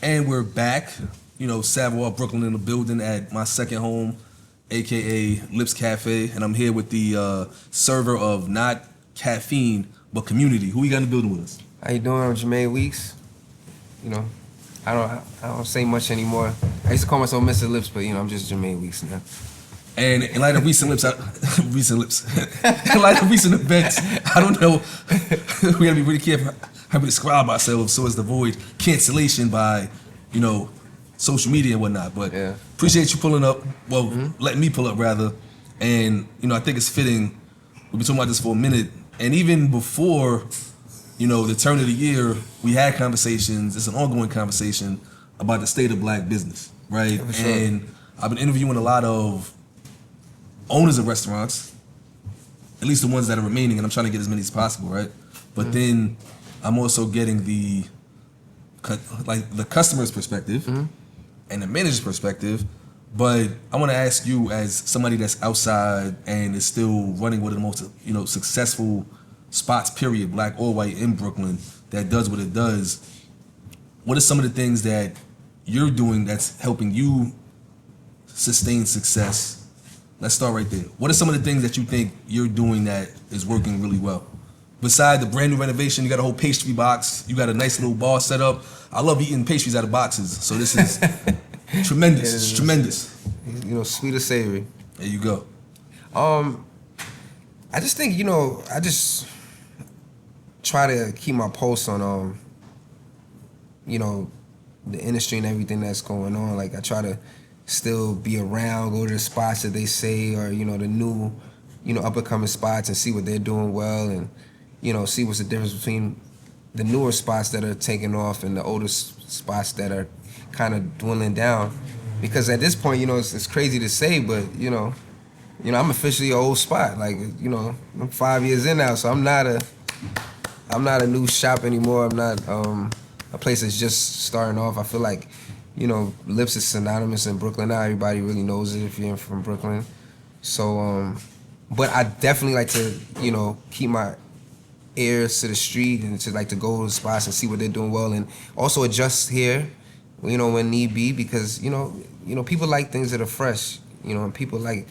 And we're back, Savoy, Brooklyn in the building at my second home, aka Lips Cafe, and I'm here with the server of not caffeine but community. Who we got in the building with us? How you doing? I'm Jamane Weekes. I don't say much anymore. I used to call myself Mr. Lips, but I'm just Jamane Weekes now. And in light of recent events, I don't know. We gotta be really careful how we describe ourselves so as to avoid cancellation by, social media and whatnot. But appreciate you pulling up. Well, letting me pull up rather. And I think it's fitting. We've been talking about this for a minute, and even before, the turn of the year, we had conversations. It's an ongoing conversation about the state of black business, right? Yeah, for sure. And I've been interviewing a lot of owners of restaurants, at least the ones that are remaining, and I'm trying to get as many as possible, right? But then I'm also getting the customer's perspective and the manager's perspective. But I want to ask you, as somebody that's outside and is still running one of the most successful spots, period, black or white, in Brooklyn, that does what it does, what are some of the things that you're doing that's helping you sustain success? Let's start right there. What are some of the things that you think you're doing that is working really well? Beside the brand new renovation, you got a whole pastry box. You got a nice little bar set up. I love eating pastries out of boxes. So this is tremendous. It's tremendous. Sweet or savory. There you go. I just think, I just try to keep my pulse on, the industry and everything that's going on. Like, I try to still be around, go to the spots that they say are, the new, up and coming spots, and see what they're doing well, and, see what's the difference between the newer spots that are taking off and the older spots that are kind of dwindling down. Because at this point, it's crazy to say, but, I'm officially an old spot. Like, I'm 5 years in now, so I'm not a new shop anymore. I'm not a place that's just starting off. I feel like, Lips is synonymous in Brooklyn now. Everybody really knows it if you're from Brooklyn. So, but I definitely like to, keep my ears to the street and to like to go to the spots and see what they're doing well, and also adjust here, when need be, because people like things that are fresh, and people like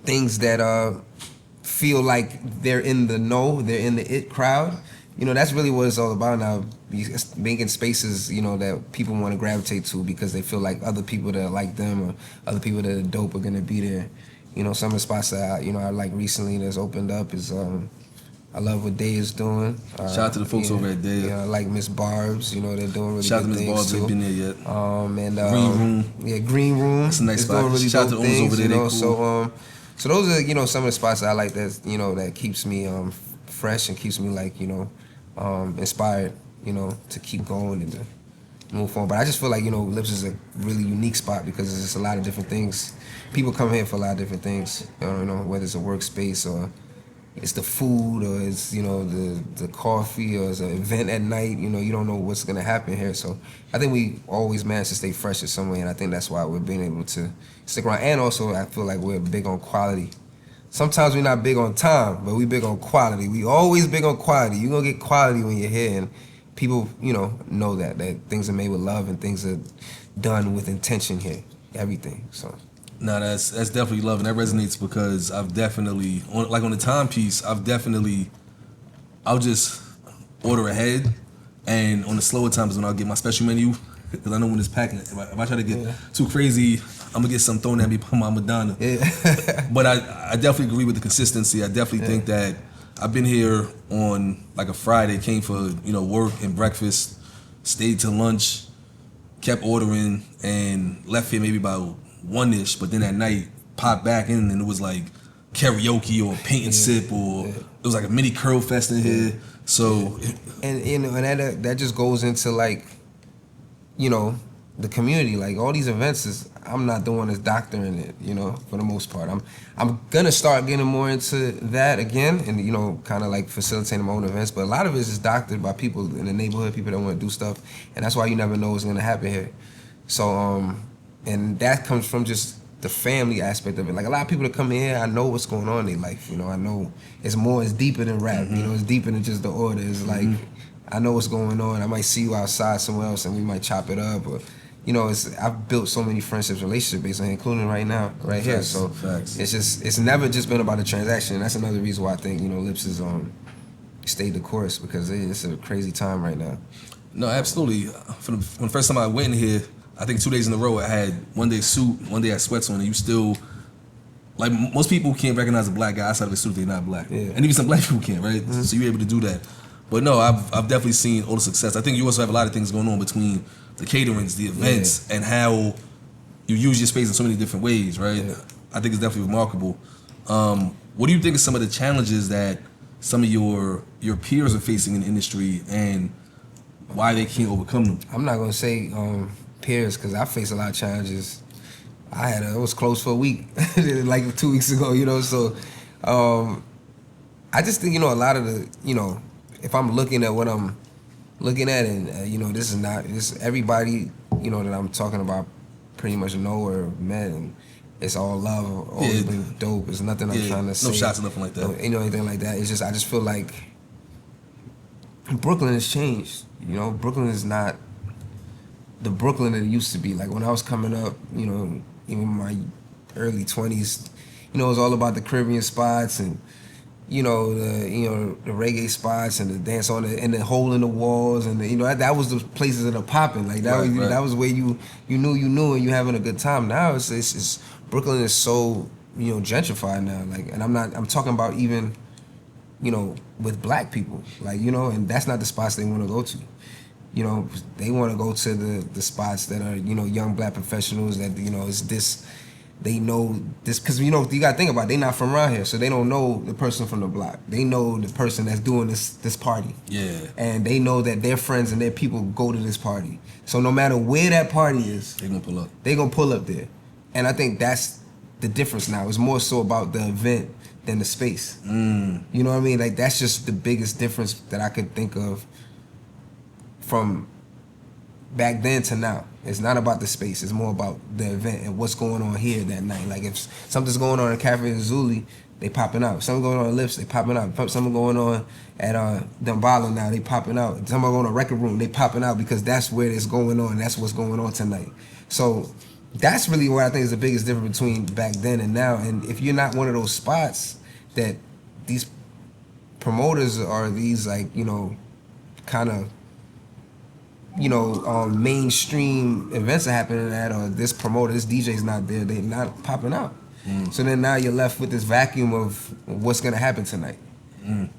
things that feel like they're in the know, they're in the it crowd. That's really what it's all about now, making spaces, that people want to gravitate to because they feel like other people that are like them or other people that are dope are gonna be there. Some of the spots that I like recently that's opened up is I love what Day is doing. Shout out to the folks over at Day. I like Miss Barb's. They're doing really Shout good things too. Shout out to Miss Barb's. Ain't been there yet. And Green Room. Yeah, Green Room. That's a nice spot. Doing really Shout out to the owners things, over there. They cool. So those are some of the spots that I like. That that keeps me fresh and keeps me like inspired. To keep going and to move forward. But I just feel like Lips is a really unique spot because there's just a lot of different things. People come here for a lot of different things. Whether it's a workspace or it's the food or it's the coffee or it's an event at night. You don't know what's gonna happen here. So I think we always manage to stay fresh in some way, and I think that's why we're being able to stick around. And also I feel like we're big on quality. Sometimes we're not big on time, but we big on quality. We always big on quality. You're gonna get quality when you're here, and people know that things are made with love and things are done with intention here. Everything. So. No, that's definitely love, and that resonates because I've definitely, on the timepiece, I'll just order ahead, and on the slower times when I'll get my special menu, because I know when it's packing, if I try to get too crazy, I'm gonna get something thrown at me by my Madonna. Yeah. But I definitely agree with the consistency. I definitely think that I've been here on like a Friday, came for work and breakfast, stayed till lunch, kept ordering, and left here maybe about 1-ish, but then at night popped back in and it was like karaoke or paint and sip or it was like a mini curl fest in here. So and that just goes into like the community. Like all these events I'm not the one that's doctoring it, for the most part. I'm gonna start getting more into that again and kind of like facilitating my own events, but a lot of it is doctored by people in the neighborhood, people that want to do stuff, and that's why you never know what's gonna happen here. So and that comes from just the family aspect of it. Like a lot of people that come in here, I know what's going on in their life. I know it's deeper than rap. It's deeper than just the order. It's like I know what's going on. I might see you outside somewhere else, and we might chop it up. Or, you know, I've built so many friendships, relationships based on it, including right now, right here. So it's never just been about a transaction. That's another reason why I think, you know, Lips is stayed the course, because it's a crazy time right now. No, absolutely. From the first time I went in here, I think 2 days in a row I had one day suit, one day I had sweats on, and you still, like, most people can't recognize a black guy outside of a suit if they're not black. Yeah. And even some black people can't, right? Mm-hmm. So you're able to do that. But no, I've definitely seen all the success. I think you also have a lot of things going on between the caterings, the events, and how you use your space in so many different ways, right? Yeah. I think it's definitely remarkable. What do you think are some of the challenges that some of your peers are facing in the industry, and why they can't overcome them? I'm not gonna say peers, because I face a lot of challenges. It was closed for a week, like 2 weeks ago, you know. So I just think, you know, a lot of the, you know, if I'm looking at what I'm looking at, and you know, this everybody, you know, that I'm talking about pretty much know or met, and it's all love, always been dope. It's nothing I'm trying to say. No shots or nothing like that. You know, anything like that. It's just, I just feel like Brooklyn has changed. You know, Brooklyn is not the Brooklyn that it used to be. Like when I was coming up, you know, even my early 20s, you know, it was all about the Caribbean spots, and you know, the reggae spots, and the dance on the, and the hole in the walls, and you know, that was the places that are popping. Like that that was where you knew, and you having a good time. Now it's Brooklyn is so, you know, gentrified now. Like, and I'm talking about even, you know, with black people, like, you know, and that's not the spots they want to go to. You know, they want to go to the spots that are, you know, young black professionals that, you know, is this, they know this, because, you know, you got to think about it, they not from around here, so they don't know the person from the block. They know the person that's doing this party. Yeah. And they know that their friends and their people go to this party. So no matter where that party is, they're going to pull up. They're going to pull up there. And I think that's the difference now. It's more so about the event than the space. You know what I mean? Like, that's just the biggest difference that I could think of from back then to now. It's not about the space. It's more about the event and what's going on here that night. Like, if something's going on in Cafe Zuli, they popping out. Something going on in Lips, they popping out. Something going on at Dambala now, they popping out. Something going on in Record Room, they popping out, because that's where it's going on. That's what's going on tonight. So that's really what I think is the biggest difference between back then and now. And if you're not one of those spots that these promoters are, these, like, you know, kind of, you know, mainstream events are happening at, or this promoter, this DJ's not there, they're not popping out. So then now you're left with this vacuum of what's gonna happen tonight.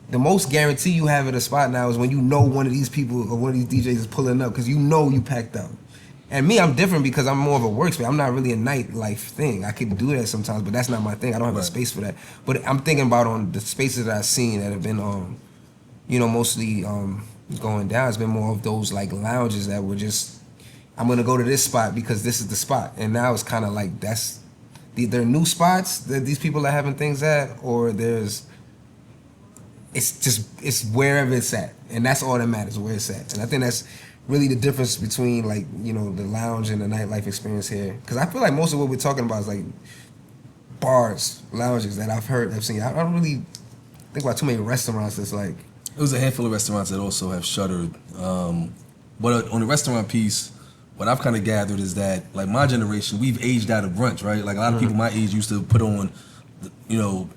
The most guarantee you have at a spot now is when you know one of these people or one of these DJs is pulling up, because you know you packed out. And me, I'm different because I'm more of a workspace. I'm not really a nightlife thing. I could do that sometimes, but that's not my thing. I don't have a space for that. But I'm thinking about on the spaces that I've seen that have been, you know, mostly going down. It's been more of those, like, lounges that were just, I'm gonna go to this spot because this is the spot. And now it's kind of like there are new spots that these people are having things at, or it's wherever it's at, and that's all that matters, where it's at. And I think that's really the difference between, like, you know, the lounge and the nightlife experience here. Because I feel like most of what we're talking about is like bars, lounges that I've seen. I don't really think about too many restaurants that's like. It was a handful of restaurants that also have shuttered. But on the restaurant piece, what I've kind of gathered is that, like, my generation, we've aged out of brunch, right? Like, a lot of people my age used to put on, you know,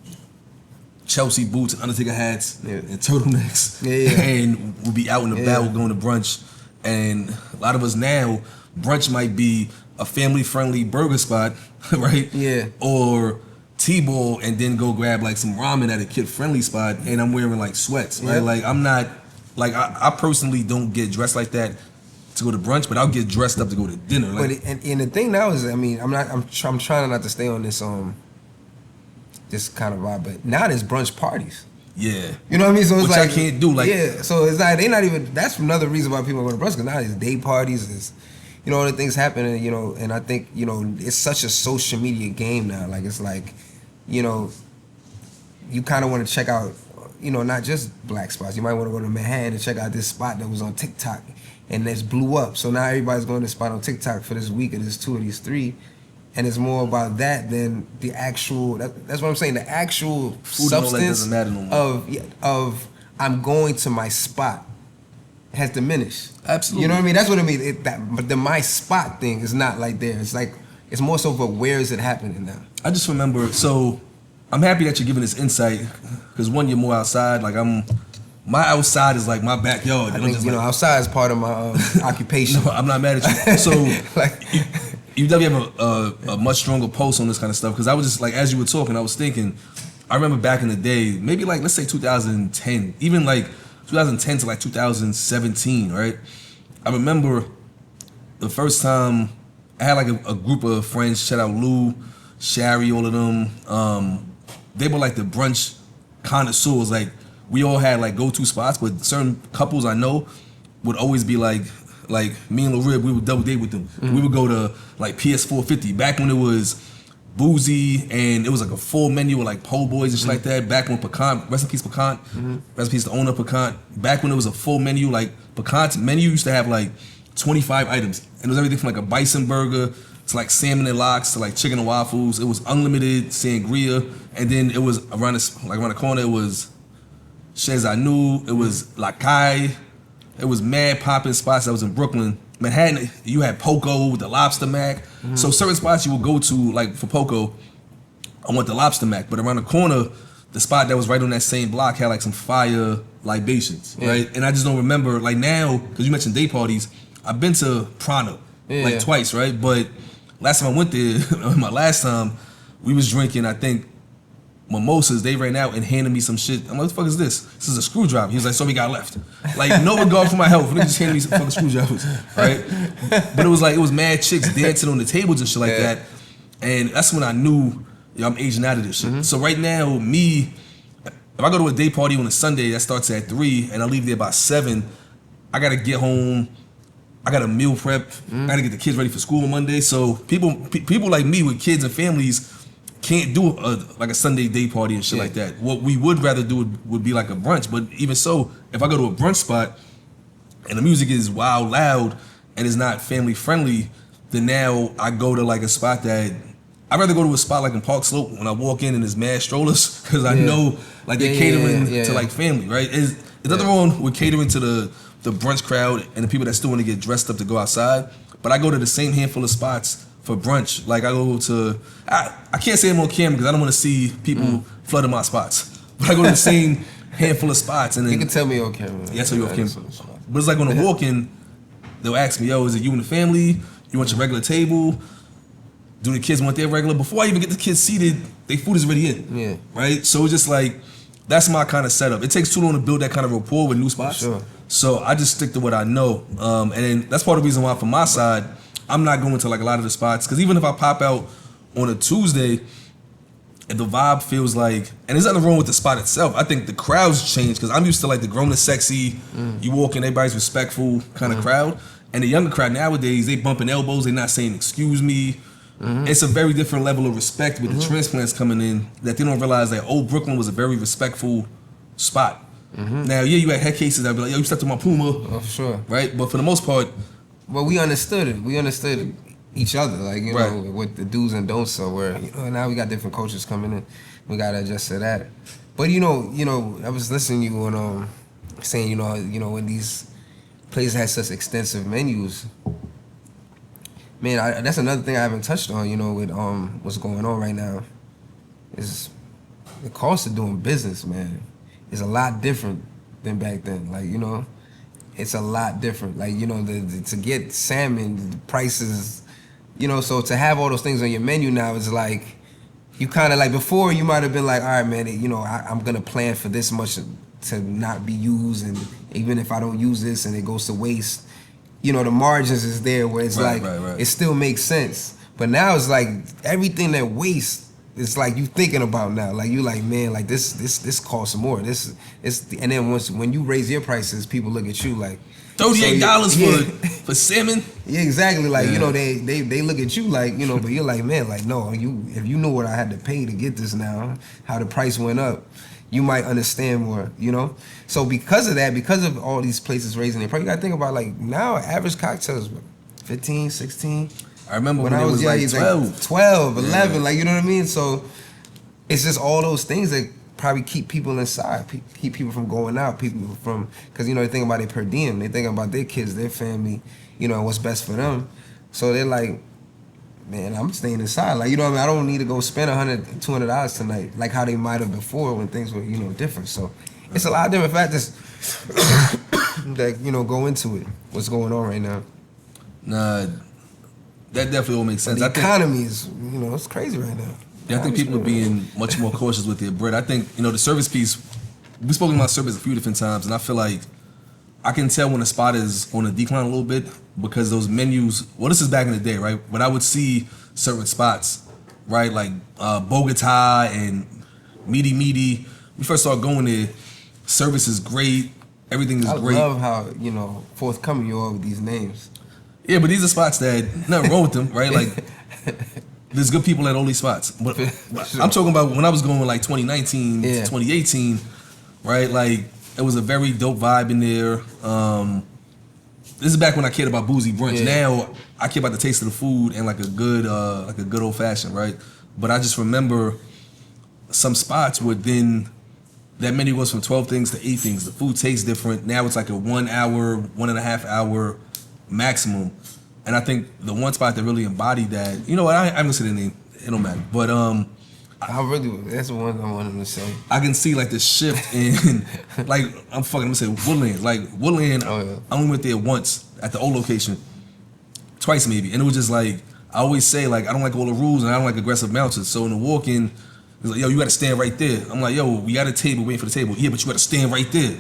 Chelsea boots and Undertaker hats and turtlenecks, and we'll be out and about going to brunch. And a lot of us now, brunch might be a family-friendly burger spot, right? Yeah. Or T-ball, and then go grab, like, some ramen at a kid-friendly spot, and I'm wearing, like, sweats, right? Like, I'm not, like, I personally don't get dressed like that to go to brunch, but I'll get dressed up to go to dinner. Like, but and the thing now is, I mean, I'm trying not to stay on this this kind of vibe, but now there's brunch parties. Yeah. You know what I mean? So it's which like, I can't do. Like, yeah. So it's like, they not even, that's another reason why people go to brunch, because now there's day parties, there's, you know, all the things happening, you know, and I think, you know, it's such a social media game now. Like, it's like, you know, you kind of want to check out, you know, not just black spots. You might want to go to Manhattan and check out this spot that was on TikTok and that's blew up. So now everybody's going to this spot on TikTok for this week, and there's 2 of these 3. And it's more about that than the actual, that's what I'm saying, the actual food substance doesn't matter no more. of I'm going to my spot. has diminished. Absolutely. You know what I mean? That's what I mean. But the my spot thing is not like there. It's like it's more so for where is it happening now. I just remember. So I'm happy that you're giving this insight because one, you're more outside. Like my outside is like my backyard. I think outside is part of my occupation. No, I'm not mad at you. So like, you definitely have a much stronger pulse on this kind of stuff because I was just like, as you were talking, I was thinking. I remember back in the day, maybe like let's say 2010, even like 2010 to like 2017, right? I remember the first time I had like a group of friends. Shout out Lou, Shari, all of them. They were like the brunch connoisseurs. Like we all had like go-to spots, but certain couples I know would always be like me and Lil Rib, we would double date with them. Mm-hmm. We would go to like PS 450 back when it was boozy and it was like a full menu with like po' boys and shit like that. Back when Pecan, rest in peace Pecan, rest in peace the owner of Pecan. Back when it was a full menu, like Pecan's menu used to have like 25 items, and it was everything from like a bison burger to like salmon and lox to like chicken and waffles. It was unlimited sangria, and then it was around the corner. It was Chez Anu. It was La Caille. It was mad popping spots that was in Brooklyn. Manhattan, you had Poco with the lobster mac. Mm-hmm. So certain spots you would go to, like for Poco, I want the lobster mac. But around the corner, the spot that was right on that same block had like some fire libations, right? And I just don't remember, like now, because you mentioned day parties, I've been to Prana, like twice, right? But last time I went there, my last time, we was drinking, I think, mimosas. They ran out and handed me some shit. I'm like, what the fuck is this? This is a screwdriver. He was like, so we got left. Like, no regard for my health. They just handed me some fucking screwdrivers, right? But it was mad chicks dancing on the tables and shit like that. And that's when I knew, I'm aging out of this shit. Mm-hmm. So right now, if I go to a day party on a Sunday that starts at 3 and I leave there by 7, I gotta get home. I gotta meal prep. I gotta get the kids ready for school on Monday. So people like me with kids and families can't do like a Sunday day party and shit like that. What we would rather do would be like a brunch. But even so, if I go to a brunch spot and the music is wild loud and it's not family friendly, then now I go to like a spot that I'd rather go to a spot like in Park Slope when I walk in and there's mad strollers because I know like they're catering to like family, right? There's nothing wrong with catering to the brunch crowd and the people that still want to get dressed up to go outside. But I go to the same handful of spots for brunch. Like I go to, I can't say them on camera because I don't want to see people flooding my spots. But I go to the same handful of spots and then you can tell me on camera. Yeah, I tell you on camera. But it's like when I walk in, they'll ask me, yo, is it you and the family? You want your regular table? Do the kids want their regular? Before I even get the kids seated, their food is already in. Yeah. Right? So it's just like, that's my kind of setup. It takes too long to build that kind of rapport with new spots. Sure. So I just stick to what I know. And then that's part of the reason why from my side, I'm not going to like a lot of the spots. Because even if I pop out on a Tuesday, if the vibe feels like, and there's nothing wrong with the spot itself. I think the crowds change because I'm used to like the grown and sexy, you walk in, everybody's respectful kind of crowd. And the younger crowd nowadays, they bumping elbows, they're not saying excuse me. It's a very different level of respect with the transplants coming in that they don't realize that old Brooklyn was a very respectful spot. Now, you had head cases that be like, yo, you stepped on my Puma. Oh, for sure. Right? But for the most part. Well, we understood it. We understood each other, like, you know, what the do's and don'ts. So now we got different cultures coming in. We got to adjust to that. But, you know, I was listening to you on saying, you know, when these places had such extensive menus, man, that's another thing I haven't touched on, you know, with what's going on right now, is the cost of doing business, man, is a lot different than back then. Like, you know, it's a lot different. Like, you know, to get salmon, the prices, you know, so to have all those things on your menu now is like, you kind of like, before you might have been like, all right, man, you know, I'm going to plan for this much to not be used, and even if I don't use this and it goes to waste, you know, the margins is there where it's it still makes sense. But now it's like everything that wastes, it's like you thinking about now. Like you like, man, like this costs more. And then when you raise your prices, people look at you like $38 for salmon. Yeah, exactly. Like, you know, they look at you like, you know, but you're like, man, like, no, if you knew what I had to pay to get this now, how the price went up, you might understand more, you know? So because of that, because of all these places raising their price, you gotta think about, like, now average cocktails, 15, 16. I remember when I was young, like 12, 11, like, you know what I mean? So it's just all those things that probably keep people inside, keep people from going out, people from, because you know they think about it per diem, they think about their kids, their family, you know, what's best for them. So they're like, man, I'm staying inside. Like, you know what I mean? I don't need to go spend $100, $200 tonight, like how they might have before when things were, you know, different. So it's a lot of different factors that, you know, go into it. What's going on right now? Nah, that definitely all makes sense. The economy is, you know, it's crazy right now. Yeah, I think people are being much more cautious with their bread. I think, you know, the service piece, we've spoken about service a few different times, and I feel like I can tell when a spot is on a decline a little bit because those menus, well, this is back in the day, right? But I would see certain spots, right? Like Bogota and Meaty. We first started going there, service is great, everything is great. I love how, you know, forthcoming you are with these names. Yeah, but these are spots that, nothing wrong with them, right? Like, there's good people at all these spots. But Sure. I'm talking about when I was going like 2019 to Yeah. 2018, right? Like, it was a very dope vibe in there. This is back when I cared about boozy brunch. Yeah. Now I care about the taste of the food and like a good old fashioned, right? But I just remember some spots where then that menu goes from 12 things to 8 things. The food tastes different. Now it's like a 1 hour, 1.5 hour maximum. And I think the one spot that really embodied that, you know what? I'm gonna say the name. It don't matter. But that's the one I wanted to say. I can see like the shift in, like I'm gonna say Woodland. Like Woodland, Oh, yeah. I only went there once at the old location, twice maybe, and it was just like I always say like I don't like all the rules and I don't like aggressive bouncers. So in the walk-in, it's like, yo, you gotta stand right there. I'm like, yo, we got a table waiting for the table. Yeah, but you gotta stand right there.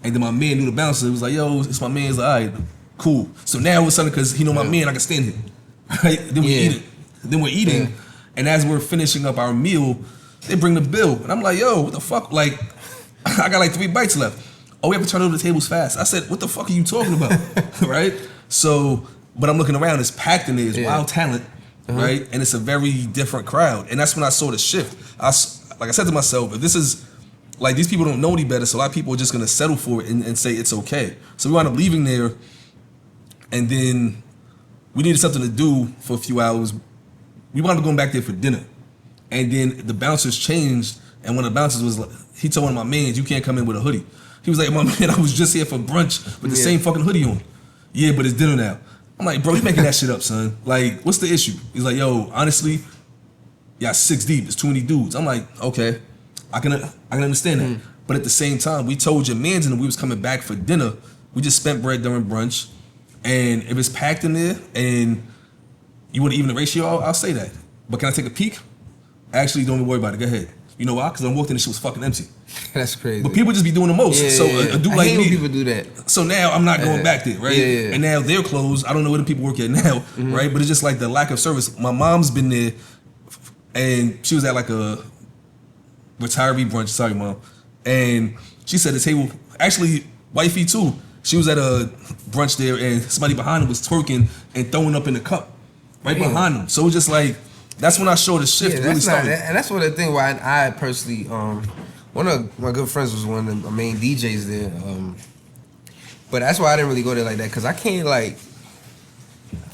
And then my man knew the bouncer. He was like, yo, it's my man. He's like, all right, cool. So now all of a sudden, because he know my man, I can stand here. Right? Then we eat it. Then we're eating. Yeah. And as we're finishing up our meal, they bring the bill. And I'm like, yo, what the fuck? Like, I got like 3 bites left. Oh, we have to turn over the tables fast. I said, what the fuck are you talking about? Right? So, but I'm looking around, it's packed in there, it's wild talent, right? And it's a very different crowd. And that's when I saw the shift. Like I said to myself, if this is, like these people don't know any better, so a lot of people are just gonna settle for it and say it's okay. So we wound up leaving there, and then we needed something to do for a few hours. We wound up going back there for dinner. And then the bouncers changed, and one of the bouncers was like, he told one of my mans, you can't come in with a hoodie. He was like, my man, I was just here for brunch with the same fucking hoodie on. Yeah, but it's dinner now. I'm like, bro, you making that shit up, son. Like, what's the issue? He's like, yo, honestly, y'all 6 deep, it's too many dudes. I'm like, okay, I can understand that. But at the same time, we told your mans and we was coming back for dinner. We just spent bread during brunch. And if it's packed in there and you want to even the ratio, I'll say that. But can I take a peek? Actually, don't even worry about it. Go ahead. You know why? Because I walked in and shit was fucking empty. That's crazy. But people just be doing the most. Yeah, so yeah. a dude I like hate me. when people do that. So now I'm not going back there, right? Yeah. And now they're closed. I don't know where the people work at now, right? But it's just like the lack of service. My mom's been there, and she was at like a retiree brunch. Sorry, mom. And she said the table, actually, wifey too. She was at a brunch there, and somebody behind them was twerking and throwing up in the cup right behind them. So it was just like, that's when I showed the shift Yeah, really that's not, started. and that's one of the things why I personally, one of my good friends was one of the main DJs there. But that's why I didn't really go there like that, because I can't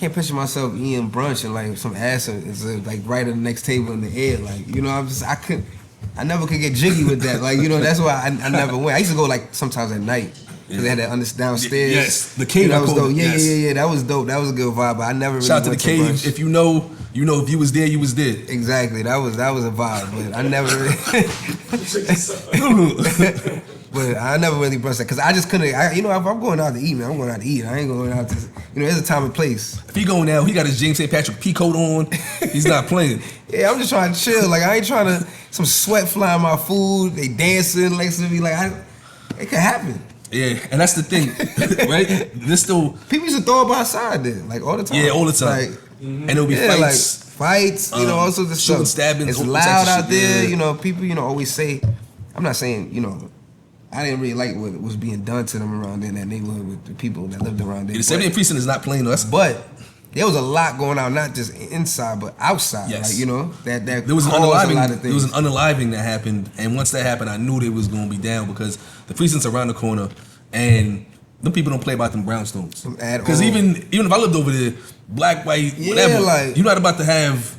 picture myself eating brunch and like some ass is like right at the next table in the air. Like, you know, I never could get jiggy with that. Like, you know, that's why I never went. I used to go like sometimes at night. Cause they had that downstairs. Yes, the cave. That was dope. Yeah. That was dope. That was a good vibe. But I never really Shout out to went the cave. brunch. If you know, if you was there, you was there. Exactly. That was a vibe. But I never really. But I never really brushed that because I just couldn't. If I'm going out to eat, man, I'm going out to eat. I ain't going out to. There's a time and place. If he going out, he got his James St. Patrick pea coat on. He's not playing. Yeah, I'm just trying to chill. Like, I ain't trying to some sweat flying my food. They dancing next to me. Like, it could happen. Yeah, and that's the thing, right? There's still people used to throw up outside there, like all the time. Yeah, all the time. Like, and it'll be yeah, fights, fights. All sorts of shooting, stuff. stabbing. It's all loud types of out shit, there. yeah. People, always say. I'm not saying, I didn't really like what was being done to them around there in that neighborhood with the people that lived around there. The 78 precinct is not playing though. But there was a lot going on, not just inside, but outside. Yes. Like, that there was an caused unaliving. a lot of things. There was an unaliving that happened, and once that happened, I knew they was going to be down because the precinct's around the corner, and them people don't play about them brownstones. At Because all. even if I lived over there, black, white, Yeah, whatever, like- you're not about to have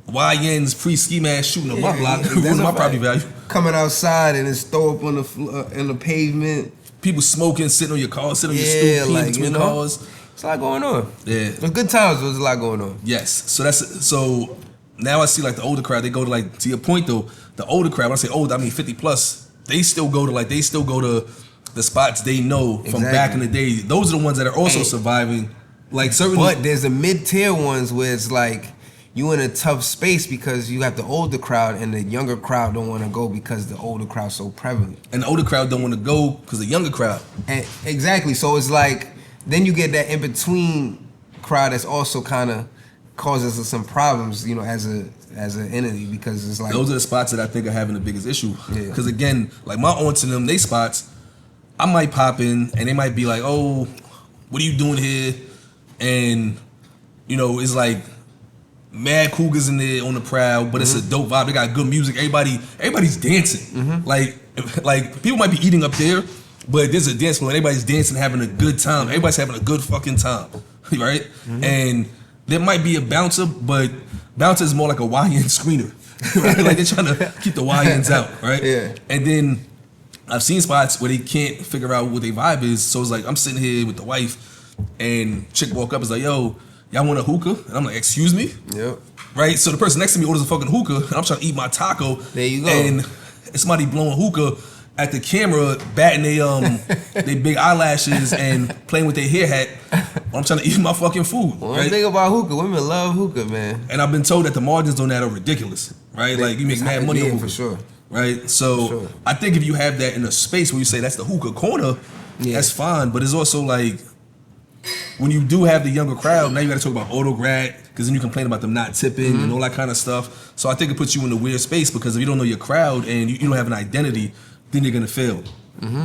YNs pre-ski mask shooting up my block, that's ruining a my fact. property value. Coming outside and it's throw up on the in the pavement. People smoking, sitting on your car, sitting on your stoop, peeing between cars. It's a lot going on. Yeah. It's good times, but there's a lot going on. Yes. So now I see like the older crowd, they go to like, to your point though, the older crowd, when I say old, I mean 50 plus, they still go to the spots they know from back in the day. Those are the ones that are also surviving. Like certainly. But there's the mid-tier ones where it's like you in a tough space because you have the older crowd and the younger crowd don't want to go because the older crowd's so prevalent. And the older crowd don't want to go because the younger crowd. And exactly. So it's like then you get that in between crowd that's also kind of causes us some problems, you know, as an entity, because it's like those are the spots that I think are having the biggest issue. Yeah. Because again, like my aunts and them, they spots, I might pop in and they might be like, "Oh, what are you doing here?" And you know, it's like mad cougars in there on the prowl, but it's a dope vibe. They got good music. Everybody's dancing. Like people might be eating up there, but there's a dance floor. Everybody's dancing, having a good time. Everybody's having a good fucking time, right? And there might be a bouncer, but bouncer is more like a YN screener. Right? Like they're trying to keep the YNs out, right? Yeah. And then I've seen spots where they can't figure out what their vibe is. So it's like I'm sitting here with the wife, and chick walk up and is like, "Yo, y'all want a hookah?" And I'm like, "Excuse me?" Yep. Right? So the person next to me orders a fucking hookah, and I'm trying to eat my taco. There you go. And it's somebody blowing hookah at the camera, batting they big eyelashes and playing with their hair hat while I'm trying to eat my fucking food. One Right? thing about hookah, women love hookah, man. And I've been told that the margins on that are ridiculous. Right? Like you make mad money on hookah. For sure. Right? So For sure. I think if you have that in a space where you say that's the hookah corner, that's fine. But it's also like when you do have the younger crowd, now you got to talk about autograt, because then you complain about them not tipping and all that kind of stuff. So I think it puts you in a weird space, because if you don't know your crowd and you don't have an identity, then you're gonna fail.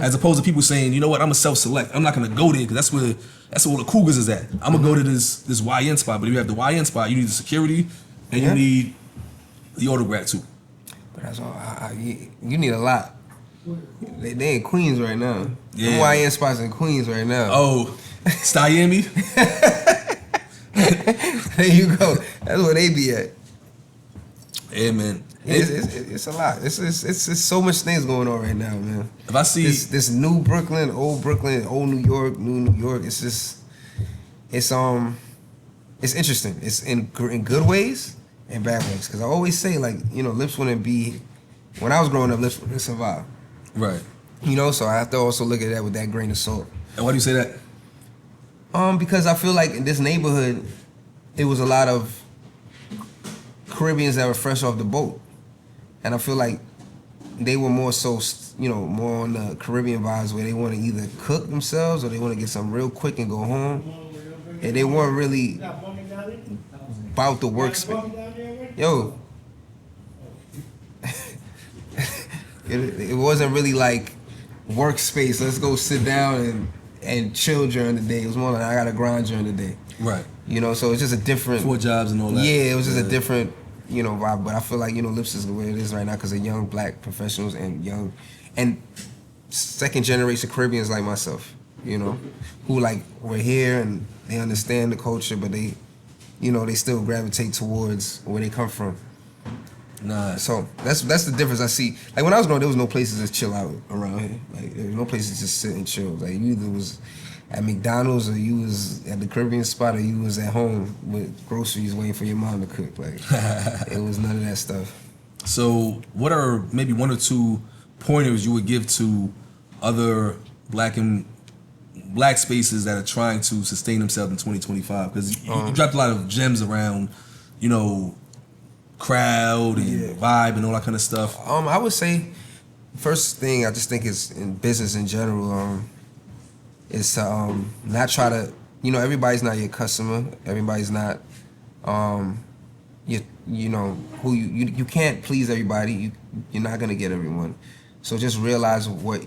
As opposed to people saying, you know what, I'm gonna self-select. I'm not gonna go there because that's where all the cougars is at. I'm gonna go to this YN spot. But if you have the YN spot, you need the security and you need the autograt too. But that's all. You need a lot. They in Queens right now. Yeah. The YN spots in Queens right now. Oh, Miami. There you go. That's where they be at. Yeah, man. It's a lot. It's so much things going on right now, man. If I see this new Brooklyn, old New York, new New York, it's just it's interesting. It's in good ways and bad ways. Because I always say, like, you know, Lips wouldn't be, when I was growing up, Lips wouldn't survive. right. You know, so I have to also look at that with that grain of salt. And why do you say that? Because I feel like in this neighborhood, it was a lot of Caribbeans that were fresh off the boat. And I feel like they were more so, you know, more on the Caribbean vibes where they want to either cook themselves or they want to get something real quick and go home. And they weren't really about the workspace. Yo. It wasn't really like workspace. Let's go sit down and chill during the day. It was more like I got to grind during the day. Right. You know, so it's just a different 4 jobs and all that. Yeah, it was just a different, you know, vibe. But I feel like, you know, Lips is the way it is right now because of young black professionals and second generation Caribbeans like myself, you know, who like were here and they understand the culture, but they, you know, they still gravitate towards where they come from. Nah. So that's the difference I see. Like when I was growing, there was no places to chill out around here. Like there was no places to just sit and chill. Like you either was at McDonald's or you was at the Caribbean spot or you was at home with groceries waiting for your mom to cook. Like it was none of that stuff. So what are maybe 1 or 2 pointers you would give to other black spaces that are trying to sustain themselves in 2025? Because you dropped a lot of gems around, you know, crowd and vibe and all that kind of stuff. I would say first thing I just think is in business in general, is to not try to, you know, everybody's not your customer. Everybody's not you know who you can't please everybody. You're not gonna get everyone. So just realize what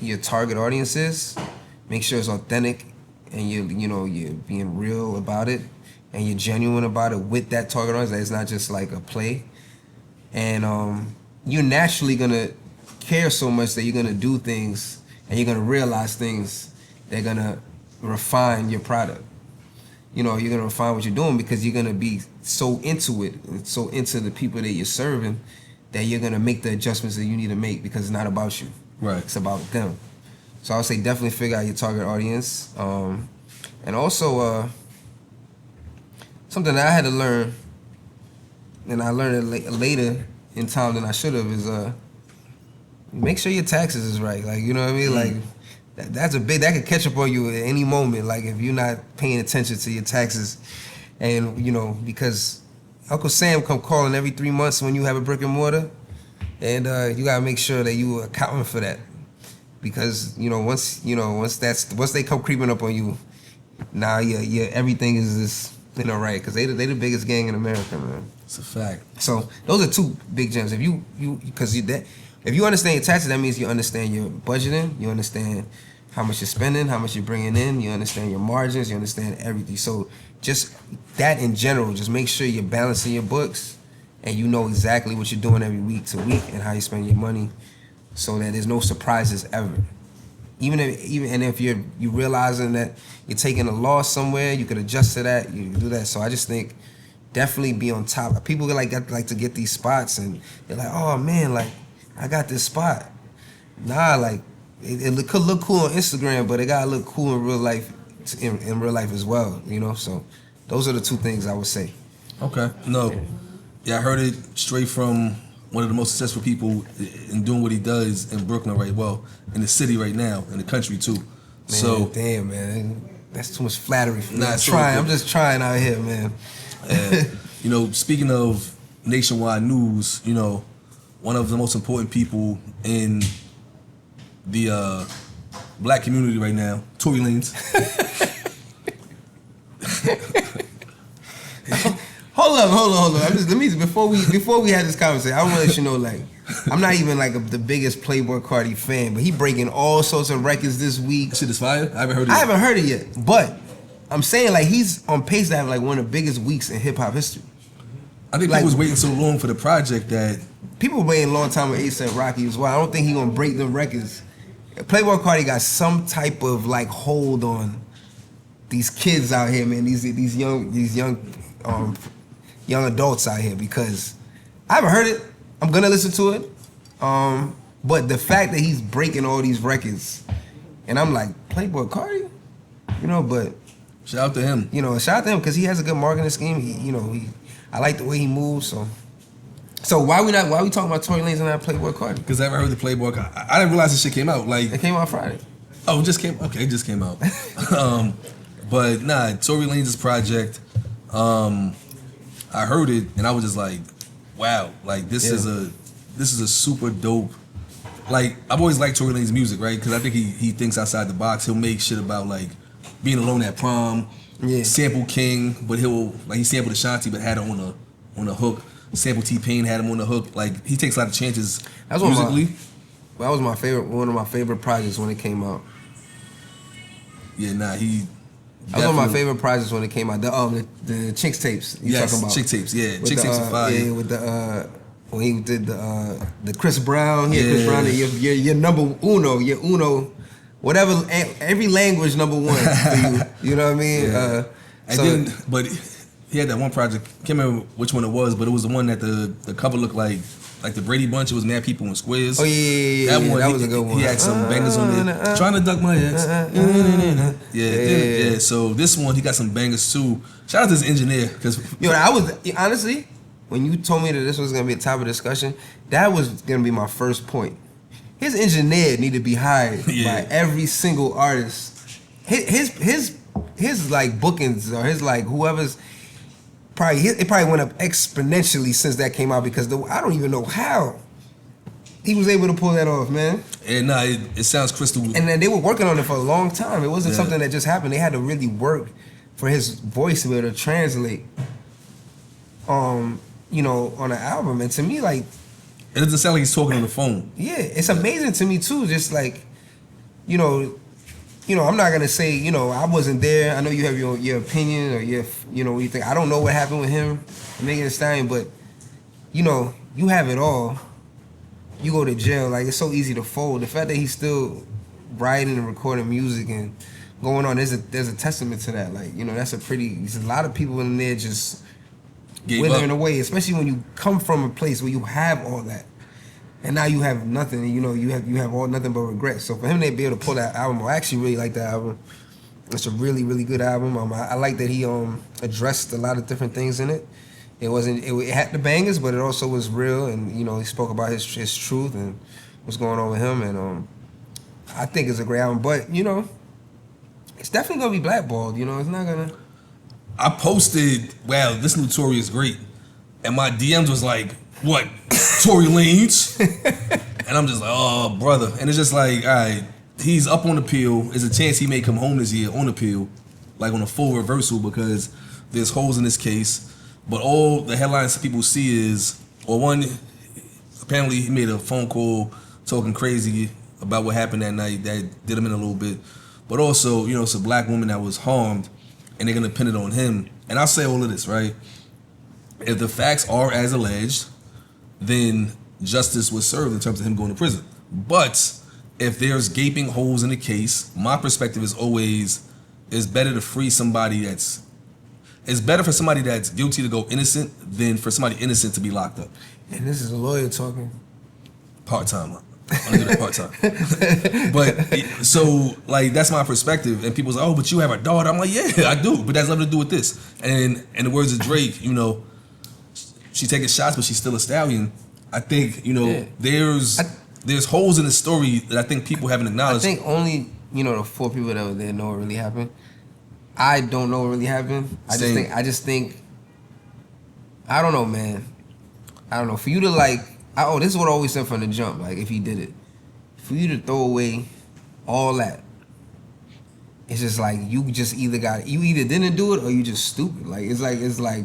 your target audience is. Make sure it's authentic and you're being real about it. And you're genuine about it with that target audience. That it's not just like a play. And you're naturally gonna care so much that you're gonna do things and you're gonna realize things that are gonna refine your product. you're gonna refine what you're doing because you're gonna be so into it and so into the people that you're serving that you're gonna make the adjustments that you need to make because it's not about you. Right. It's about them. So I would say definitely figure out your target audience. And also something that I had to learn, and I learned it later in time than I should have, is make sure your taxes is right. Like, you know what I mean? Like that's a big, that could catch up on you at any moment. Like if you're not paying attention to your taxes, and because Uncle Sam come calling every 3 months when you have a brick and mortar, and you gotta make sure that you are accounting for that, because once they come creeping up on you, now yeah everything is just right, because they the biggest gang in America, man. It's a fact. So those are two big gems. If you understand your taxes, that means you understand your budgeting, you understand how much you're spending, how much you're bringing in, you understand your margins, you understand everything. So just that in general, just make sure you're balancing your books and you know exactly what you're doing every week to week and how you spend your money, so that there's no surprises ever. Even if you're realizing that you're taking a loss somewhere, you could adjust to that. You can do that. So I just think definitely be on top. People like to get these spots and they're like, oh man, like I got this spot. Nah, like it could look cool on Instagram, but it gotta look cool in real life, in real life as well. So those are the two things I would say. Okay. No. Yeah, I heard it straight from one of the most successful people in doing what he does in Brooklyn right well, in the city right now, in the country too. Man, so damn man, that's too much flattery for me. Nah, I'm just trying out here, man. Speaking of nationwide news, one of the most important people in the black community right now, Tory Lanez. Hold on. Before we had this conversation, I want to let you know, like, I'm not even like the biggest Playboi Carti fan, but he breaking all sorts of records this week. That shit is fire. I haven't heard it yet, but I'm saying like he's on pace to have like one of the biggest weeks in hip hop history. I think people was waiting so long for the project that people were waiting a long time with A$AP Rocky as well. I don't think he gonna break them records. Playboi Carti got some type of like hold on these kids out here, man. These young adults out here, because I haven't heard it. I'm gonna listen to it. But the fact that he's breaking all these records, and I'm like, Playboi Carti? But shout out to him. Shout out to him because he has a good marketing scheme. I like the way he moves. So why we talking about Tory Lanez and not Playboi Carti? Because I haven't heard the Playboi Carti. I didn't realize this shit came out. Like, it came out Friday. Oh, it just came. Okay, it just came out. But nah, Tory Lanez's project. I heard it and I was just like, wow, like this is a super dope. Like, I've always liked Tory Lanez's music, right? Because I think he thinks outside the box. He'll make shit about like being alone at prom, sample King, but he sampled Ashanti but had it on a hook. Sample T-Pain, had him on the hook. Like, he takes a lot of chances musically. That was one of my favorite projects when it came out. Yeah, nah, he. That was one of my favorite projects when it came out. The Chicks tapes. Yes, talking about? Chick tapes. Yeah, Chick tapes are fire. Yeah, with when he did the Chris Brown. Yeah, Chris Brown. You're number uno. You're uno. Whatever. Every language number one for you. You know what I mean? Yeah. But he had that one project. Can't remember which one it was, but it was the one that the cover looked like the Brady Bunch. It was mad people in squares. Oh yeah. That was a good one. He had some bangers on there. Trying to duck my ex. Yeah. So this one, he got some bangers too. Shout out to his engineer, because I was honestly, when you told me that this was gonna be a topic of discussion, that was gonna be my first point. His engineer need to be hired by every single artist. His like bookings, or his like whoever's. It probably went up exponentially since that came out, because I don't even know how he was able to pull that off, man. And nah, it sounds crystal. And then they were working on it for a long time. It wasn't something that just happened. They had to really work for his voice to be able to translate, on an album. And to me, like, it doesn't sound like he's talking on the phone. Yeah, it's amazing to me too. Just like, I'm not gonna say, I wasn't there. I know you have your opinion, or you think. I don't know what happened with him, Megan Thee Stallion, but you have it all. You go to jail, like, it's so easy to fold. The fact that he's still writing and recording music and going on. There's a testament to that. Like, you know, there's a lot of people in there just withering away, especially when you come from a place where you have all that, and now you have nothing. And, you know, you have all nothing but regret. So for him to be able to pull that album, I actually really like that album. It's a really, really good album. I like that he addressed a lot of different things in it. It had the bangers, but it also was real, and you know, he spoke about his truth and what's going on with him, and I think it's a great album. But you know, it's definitely gonna be blackballed. You know, it's not gonna. I posted, wow, this new Tory is great, and my DMs was like, what, Tory Lanez? And I'm just like, oh brother, and it's just like, all right, he's up on appeal. There's a chance he may come home this year on appeal, like on a full reversal, because there's holes in this case. But all the headlines people see is, or one, apparently he made a phone call talking crazy about what happened that night that did him in a little bit. But also, you know, it's a black woman that was harmed, and they're gonna pin it on him. And I'll say all of this, right? If the facts are as alleged, then justice was served in terms of him going to prison. But if there's gaping holes in the case, my perspective is always, it's better to free somebody it's better for somebody that's guilty to go innocent than for somebody innocent to be locked up. And this is a lawyer talking. Part-time. I'm gonna do that part-time. But, so, like, that's my perspective. And people's like, oh, but you have a daughter. I'm like, yeah, I do. But that's nothing to do with this. And in the words of Drake, you know, she's taking shots, but she's still a stallion. I think, you know, there's holes in the story that I think people haven't acknowledged. I think only, you know, the 4 people that were there know what really happened. I don't know what really happened. I just think, I don't know, man. I don't know. For you to like, this is what I always said from the jump. Like, if he did it, for you to throw away all that, it's just like you either didn't do it or you just stupid. Like it's like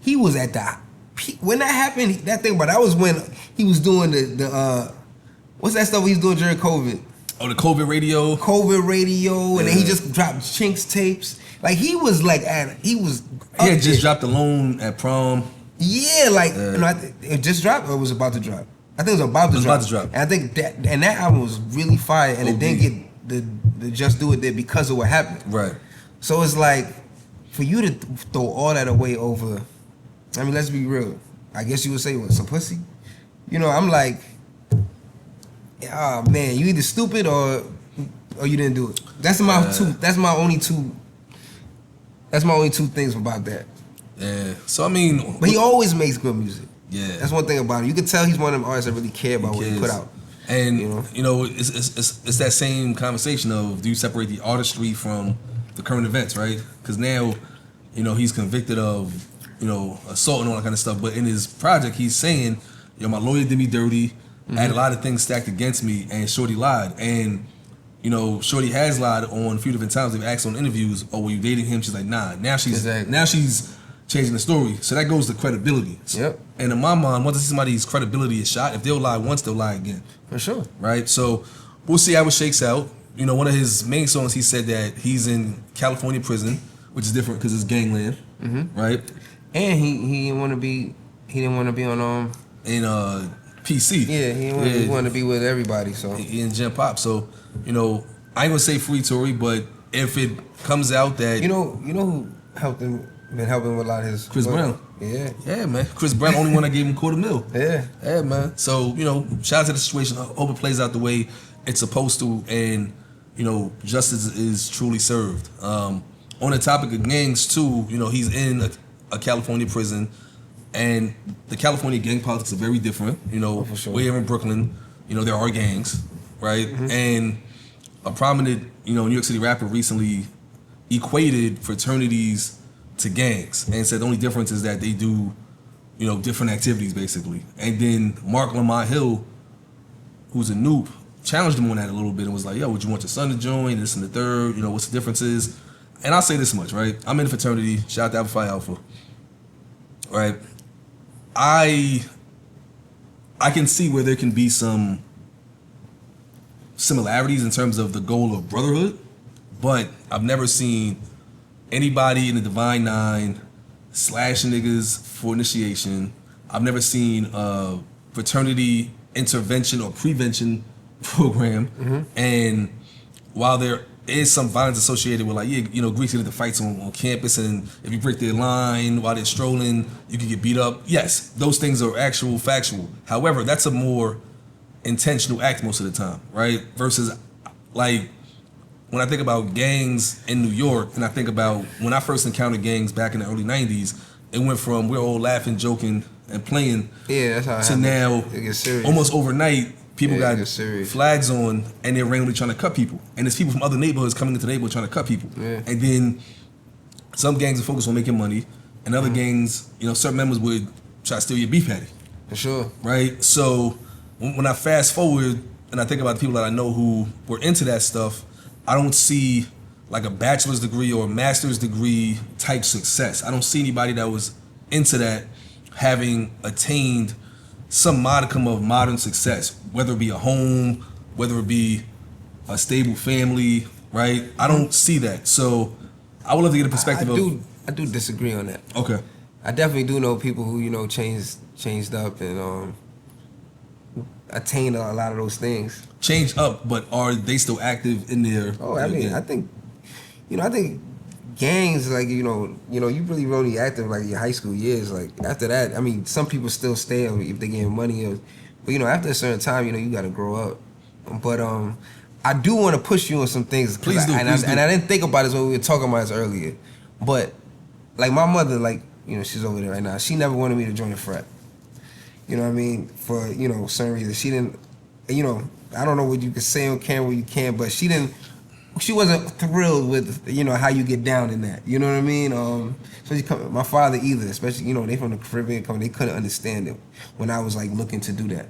he was at the when that happened. That thing, but that was when he was doing the what's that stuff he was doing during COVID. Oh, the COVID radio, and then he just dropped Chinks tapes. Like he was like, he had just dropped Alone at prom. Yeah, like it just dropped or it was about to drop. I think it was about to drop. And I think that album was really fire, and it didn't get the Just Do It there because of what happened. Right. So it's like for you to throw all that away over. I mean, let's be real. I guess you would say what, some pussy. You know, I'm like, oh man, you either stupid or you didn't do it. That's my only two things about that. Yeah. So I mean, but he always makes good music. Yeah. That's one thing about him. You can tell he's one of them artists that really care about what he put out. And you know, it's that same conversation of, do you separate the artistry from the current events, right? Because now, you know, he's convicted of, you know, assault and all that kind of stuff. But in his project, he's saying, you know, my lawyer did me dirty. Mm-hmm. I had a lot of things stacked against me, and Shorty lied. And, you know, Shorty has lied on a few different times. They've asked on interviews, oh, were you dating him? She's like, nah. Now she's changing the story. So that goes to credibility. Yep. And in my mind, once somebody's credibility is shot, if they'll lie once, they'll lie again. For sure. Right? So we'll see how it shakes out. You know, one of his main songs, he said that he's in California prison, which is different because it's gangland, right? And he didn't want to be on in PC. Yeah, he wanted to be with everybody. So he in Gen Pop. So, you know, I ain't gonna say free Tory, but if it comes out that you know who been helping with a lot of his Chris Brown. Yeah, man. Chris Brown, only one that gave him $250,000. Yeah, man. So, you know, shout out to the situation. I hope it plays out the way it's supposed to, and you know, justice is truly served. On the topic of gangs too, you know, he's in a California prison, and the California gang politics are very different. You know, for sure. We're here in Brooklyn, you know, there are gangs, right? And a prominent, you know, New York City rapper recently equated fraternities to gangs and said the only difference is that they do, you know, different activities basically. And then Mark Lamont Hill, who's a noob, challenged him on that a little bit and was like, yo, would you want your son to join, this and the third, you know, what's the differences? And I'll say this much, right? I'm in a fraternity, shout out to Alpha Phi Alpha, right? I can see where there can be some similarities in terms of the goal of brotherhood, but I've never seen anybody in the Divine Nine slash niggas for initiation. I've never seen a fraternity intervention or prevention program. And while there is some violence associated with, like, yeah, you know, Greeks get into fights on campus, and if you break their line while they're strolling, you can get beat up. Yes, those things are actual, factual. However, that's a more intentional act most of the time, right? Versus, like, when I think about gangs in New York, and I think about when I first encountered gangs back in the early 90s, it went from we're all laughing, joking, and playing that's how it to happens. now, It gets serious. almost overnight, people Yeah, it got gets serious. flags on, and they're randomly trying to cut people. And there's people from other neighborhoods coming into the neighborhood trying to cut people. Yeah. And then some gangs are focused on making money, and other gangs, you know, certain members would try to steal your beef patty. For sure. Right? So when I fast forward and I think about the people that I know who were into that stuff, I don't see like a bachelor's degree or a master's degree type success. I don't see anybody that was into that having attained some modicum of modern success, whether it be a home, whether it be a stable family, right? I don't see that. So I would love to get a perspective I do disagree on that. Okay. I definitely do know people who, you know, changed up and attained a lot of those things. Change up, but are they still active in their? Oh, I mean, I think gangs, like, you really only active like your high school years. Like after that, I mean, some people still stay if they getting money, but after a certain time, you got to grow up. But I do want to push you on some things. Please do. And I didn't think about this when we were talking about this earlier, but like my mother, like, she's over there right now. She never wanted me to join a frat. You know what I mean? For certain reasons, she didn't. I don't know what you can say on camera, what you can't, but she didn't. She wasn't thrilled with how you get down in that. You know what I mean? My father either, especially they from the Caribbean, they couldn't understand it when I was like looking to do that.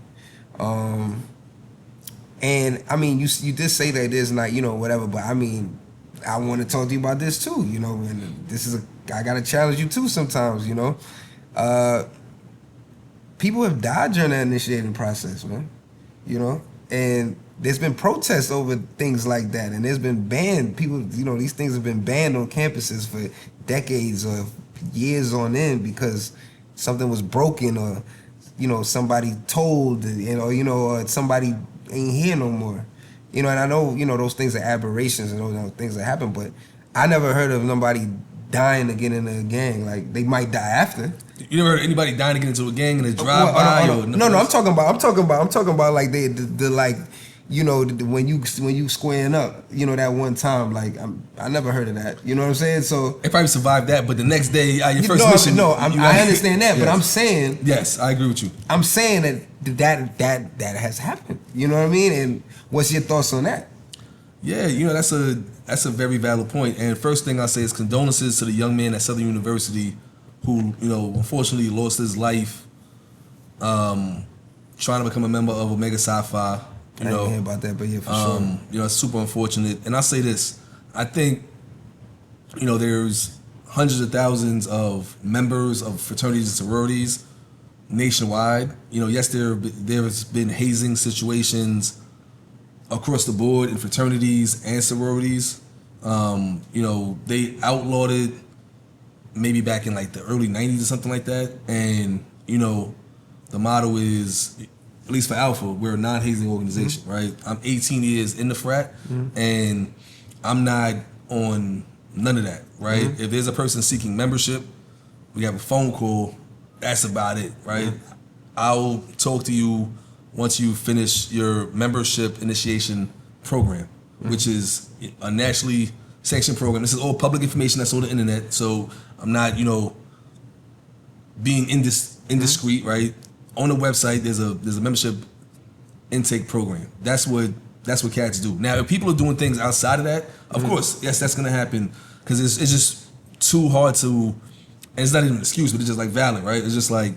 And I mean, you did say that it is not whatever, but I mean, I want to talk to you about this too. And this is I gotta challenge you too sometimes. People have died during that initiating process, man. And there's been protests over things like that, and there's been banned people. These things have been banned on campuses for decades or years on end because something was broken, or somebody told, or somebody ain't here no more. And I know those things are aberrations and those things that happen, but I never heard of nobody dying to get in a gang. Like they might die after. You never heard of anybody dying to get into a gang in a drive-by? No, I'm talking about like the like, when you squaring up, that one time, like I never heard of that. You know what I'm saying? So they probably survived that, but the next day, your first mission. I understand that, yes. But I'm saying, yes, I agree with you. I'm saying that has happened. You know what I mean? And what's your thoughts on that? Yeah, that's a very valid point. And first thing I say is condolences to the young man at Southern University who, unfortunately lost his life trying to become a member of Omega Psi Phi. I didn't hear about that, but yeah, for sure. It's super unfortunate. And I say this, I think, there's hundreds of thousands of members of fraternities and sororities nationwide. Yes, there's been hazing situations across the board in fraternities and sororities. They outlawed it maybe back in like the early 90s or something like that. And, the motto is, at least for Alpha, we're a non-hazing organization, right? I'm 18 years in the frat, and I'm not on none of that, right? If there's a person seeking membership, we have a phone call, that's about it, right? I'll talk to you once you finish your membership initiation program, which is a nationally sanctioned program. This is all public information that's on the internet, so I'm not, being indiscreet, right? On the website, there's a membership intake program. That's what cats do. Now, if people are doing things outside of that, of course, yes, that's gonna happen because it's just too hard to. And it's not even an excuse, but it's just like valid, right? It's just like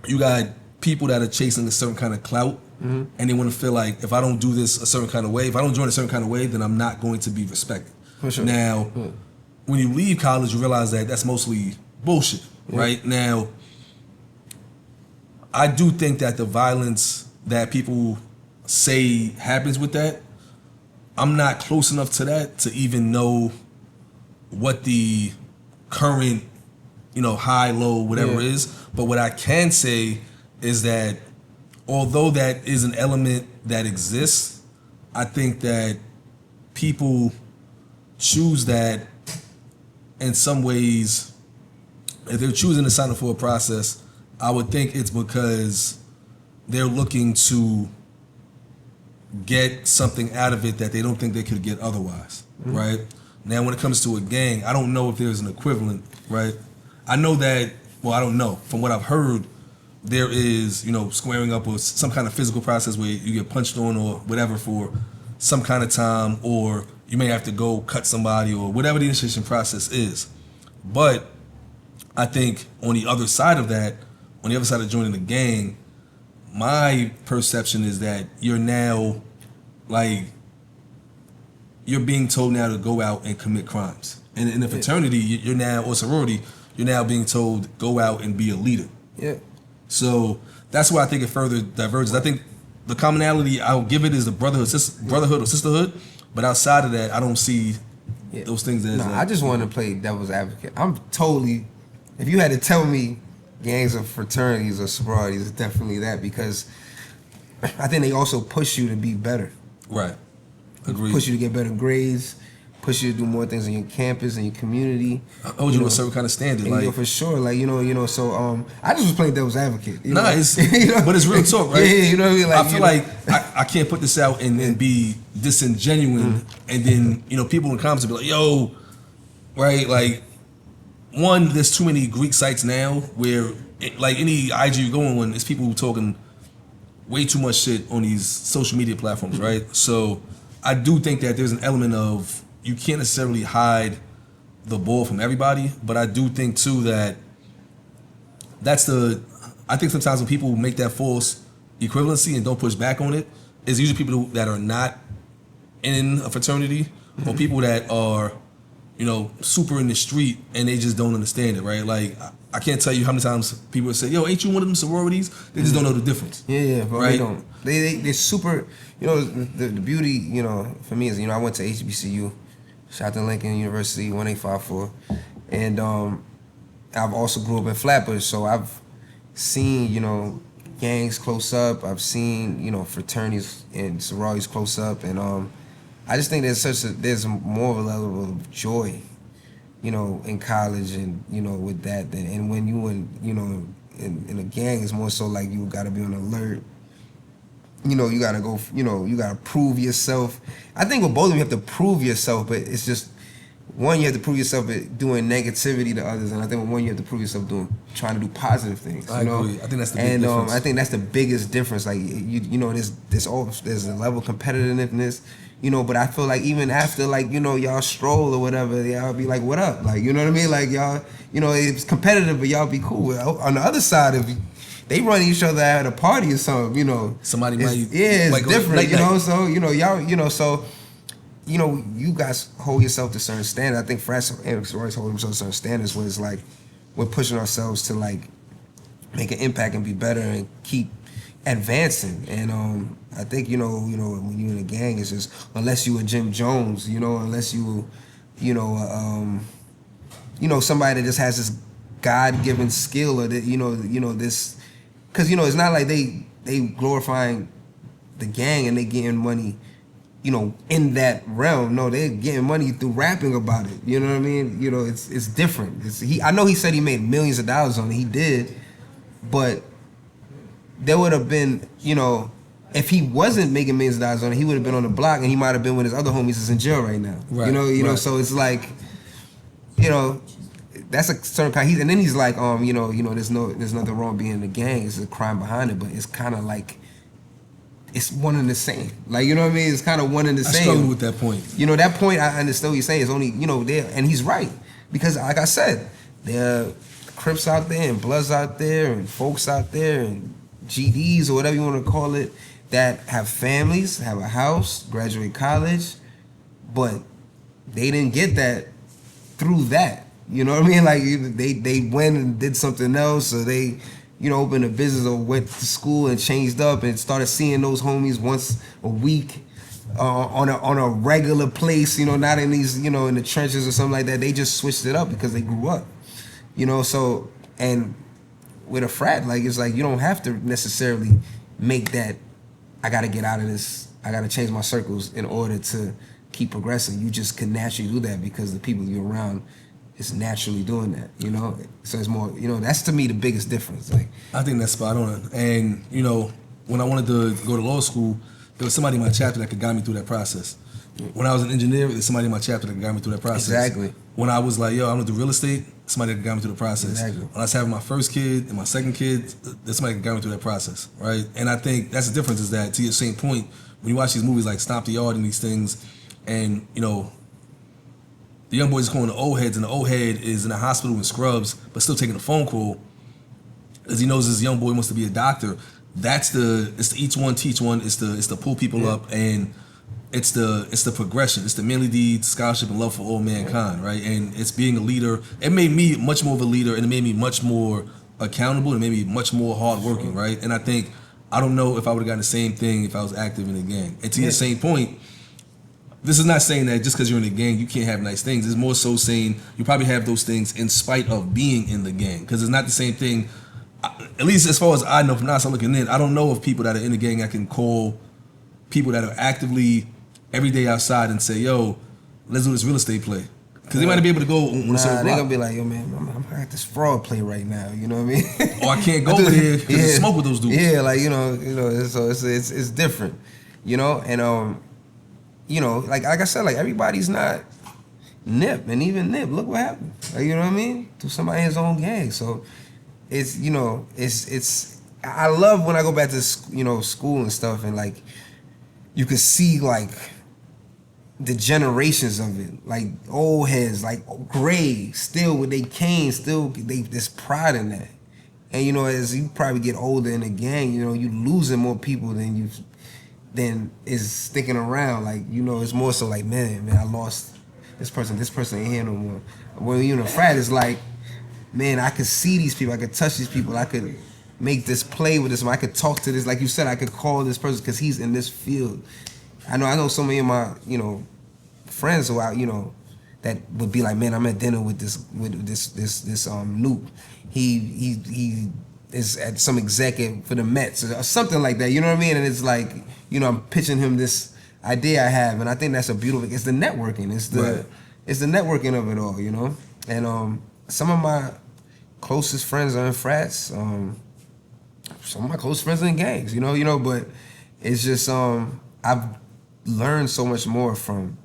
you got people that are chasing a certain kind of clout, and they want to feel like if I don't do this a certain kind of way, if I don't join a certain kind of way, then I'm not going to be respected. For sure. Now, when you leave college, you realize that that's mostly bullshit, right? Now, I do think that the violence that people say happens with that, I'm not close enough to that to even know what the current, high, low, whatever is. But what I can say is that although that is an element that exists, I think that people choose that in some ways, if they're choosing to sign up for a process, I would think it's because they're looking to get something out of it that they don't think they could get otherwise, right? Now, when it comes to a gang, I don't know if there's an equivalent, right? I know that, well, I don't know. From what I've heard, there is, squaring up or some kind of physical process where you get punched on or whatever for some kind of time, or you may have to go cut somebody or whatever the initiation process is. But I think on the other side of that, on the other side of joining the gang, my perception is that you're now, like, you're being told now to go out and commit crimes. And in a fraternity, you're now, or sorority, you're now being told go out and be a leader. Yeah. So that's why I think it further diverges. I think the commonality I'll give it is the brotherhood or sisterhood, but outside of that, I don't see those things as. I just want to play devil's advocate. I'm totally. If you had to tell me gangs or fraternities or sororities, it's definitely that, because I think they also push you to be better. Right. Agreed. Push you to get better grades, push you to do more things on your campus and your community. Hold you to a certain kind of standard, like, for sure, like So I just was playing devil's advocate. It's but it's real talk, right? Yeah, you know what I mean. Like, I feel like I can't put this out and then be disingenuous, and then people in the comments will be like, "Yo," right? Like, one, there's too many Greek sites now where like any IG you go on, it's people talking way too much shit on these social media platforms, right? So I do think that there's an element of, you can't necessarily hide the ball from everybody, but I do think too that I think sometimes when people make that false equivalency and don't push back on it, it's usually people that are not in a fraternity or people that are, super in the street and they just don't understand it, right? Like, I can't tell you how many times people say, "Yo, ain't you one of them sororities?" They just don't know the difference. Yeah, but right? They don't. They're super. The beauty, for me is, I went to HBCU, shout out to Lincoln University 1854, and I've also grew up in Flatbush, so I've seen gangs close up. I've seen fraternities and sororities close up, and I just think there's more of a level of joy, in college and with that, and when you in a gang, it's more so like you got to be on alert. You got to go. You got to prove yourself. I think with both of them, you have to prove yourself, but it's just one, you have to prove yourself at doing negativity to others, and I think with one, you have to prove yourself trying to do positive things. I agree. I think that's the big difference. I think that's the biggest difference. Like there's a level of competitiveness. But I feel like even after, like, y'all stroll or whatever, y'all be like, "What up?" Like, you know what I mean? Like, y'all, it's competitive, but y'all be cool. On the other side, if they run each other at a party or something, somebody might, it's different, So y'all, so you guys hold yourself to certain standards. I think frats and sororities hold themselves to certain standards where it's like we're pushing ourselves to, like, make an impact and be better and keep advancing. And I think when you're in a gang, it's just, unless you a Jim Jones, unless you somebody that just has this God-given skill, or that this, because it's not like they glorifying the gang and they getting money in that realm. No, they're getting money through rapping about it. You know what I mean? It's different. I know he said he made millions of dollars on it. He did, but there would have been, if he wasn't making millions of dollars on it, he would have been on the block, and he might have been with his other homies that's in jail right now. Right. Right. So it's like, that's a certain kind. And then he's like, there's nothing wrong being in a gang. It's a crime behind it, but it's kind of like, it's one and the same. Like, you know what I mean? It's kind of one and the same. I struggle with that point. That point, I understand what you're saying. It's only, there, and he's right. Because, like I said, there are Crips out there and Bloods out there and folks out there and GDs or whatever you want to call it that have families, have a house, graduate college, but they didn't get that through that. You know what I mean? Like, they went and did something else, or they opened a business or went to school and changed up and started seeing those homies once a week on a regular place, not in these, in the trenches or something like that. They just switched it up because they grew up, so, and with a frat, like, it's like you don't have to necessarily make that, I got to get out of this, I got to change my circles in order to keep progressing. You just can naturally do that because the people you're around is naturally doing that, you know? So it's more, you know, that's to me the biggest difference. Like, I think that's spot on. And, you know, when I wanted to go to law school, there was somebody in my chapter that could guide me through that process. When I was an engineer, there's somebody in my chapter that could guide me through that process. Exactly. When I was like, yo, I want to do real estate, somebody that could guide me through the process. Exactly. When I was having my first kid and my second kid, there's somebody that could guide me through that process, right? And I think that's the difference is that, to your same point, when you watch these movies like Stomp the Yard and these things, and, you know, the young boys calling the old heads, and the old head is in the hospital in scrubs, but still taking a phone call, because he knows this young boy wants to be a doctor. It's the each one teach one. It's the pull people up, and it's the progression. It's the manly deed, scholarship, and love for all mankind, right? And it's being a leader. It made me much more of a leader, and it made me much more accountable, and it made me much more hardworking, right? And I think I don't know if I would have gotten the same thing if I was active in a gang. And to your same point, this is not saying that just because you're in a gang you can't have nice things. It's more so saying you probably have those things in spite of being in the gang, because it's not the same thing. At least as far as I know from now, so I'm looking in, I don't know of people that are in the gang I can call people that are actively every day outside and say, yo, let's do this real estate play. Because they might not be able to go on a certain they're block. gonna be like, yo, man, I'm at this fraud play right now. You know what I mean? Or I can't go over there because I smoke with those dudes. Yeah, like you know, so it's different, you know, and you know, like I said, like everybody's not Nip, and even Nip, look what happened. Like, you know what I mean? To somebody in his own gang. So it's, you know, it's I love when I go back to, you know, school and stuff, and like you can see like the generations of it, like old heads, like gray, still with their canes, still there's pride in that. And you know, as you probably get older in the gang, you know, you losing more people than is sticking around. Like, you know, it's more so like, man, I lost this person ain't here no more. When you're in a frat, it's like, man, I could see these people, I could touch these people, I could make this play with this, I could talk to this, like you said, I could call this person because he's in this field. I know some of my, you know, friends who out, you know, that would be like, man, I'm at dinner with this Nuke. He is at some executive for the Mets or something like that. You know what I mean? And it's like, you know, I'm pitching him this idea I have, and I think that's a beautiful. It's the networking. It's the networking of it all. You know, and some of my closest friends are in frats. Some of my close friends are in gangs. You know, but it's just I've learned so much more from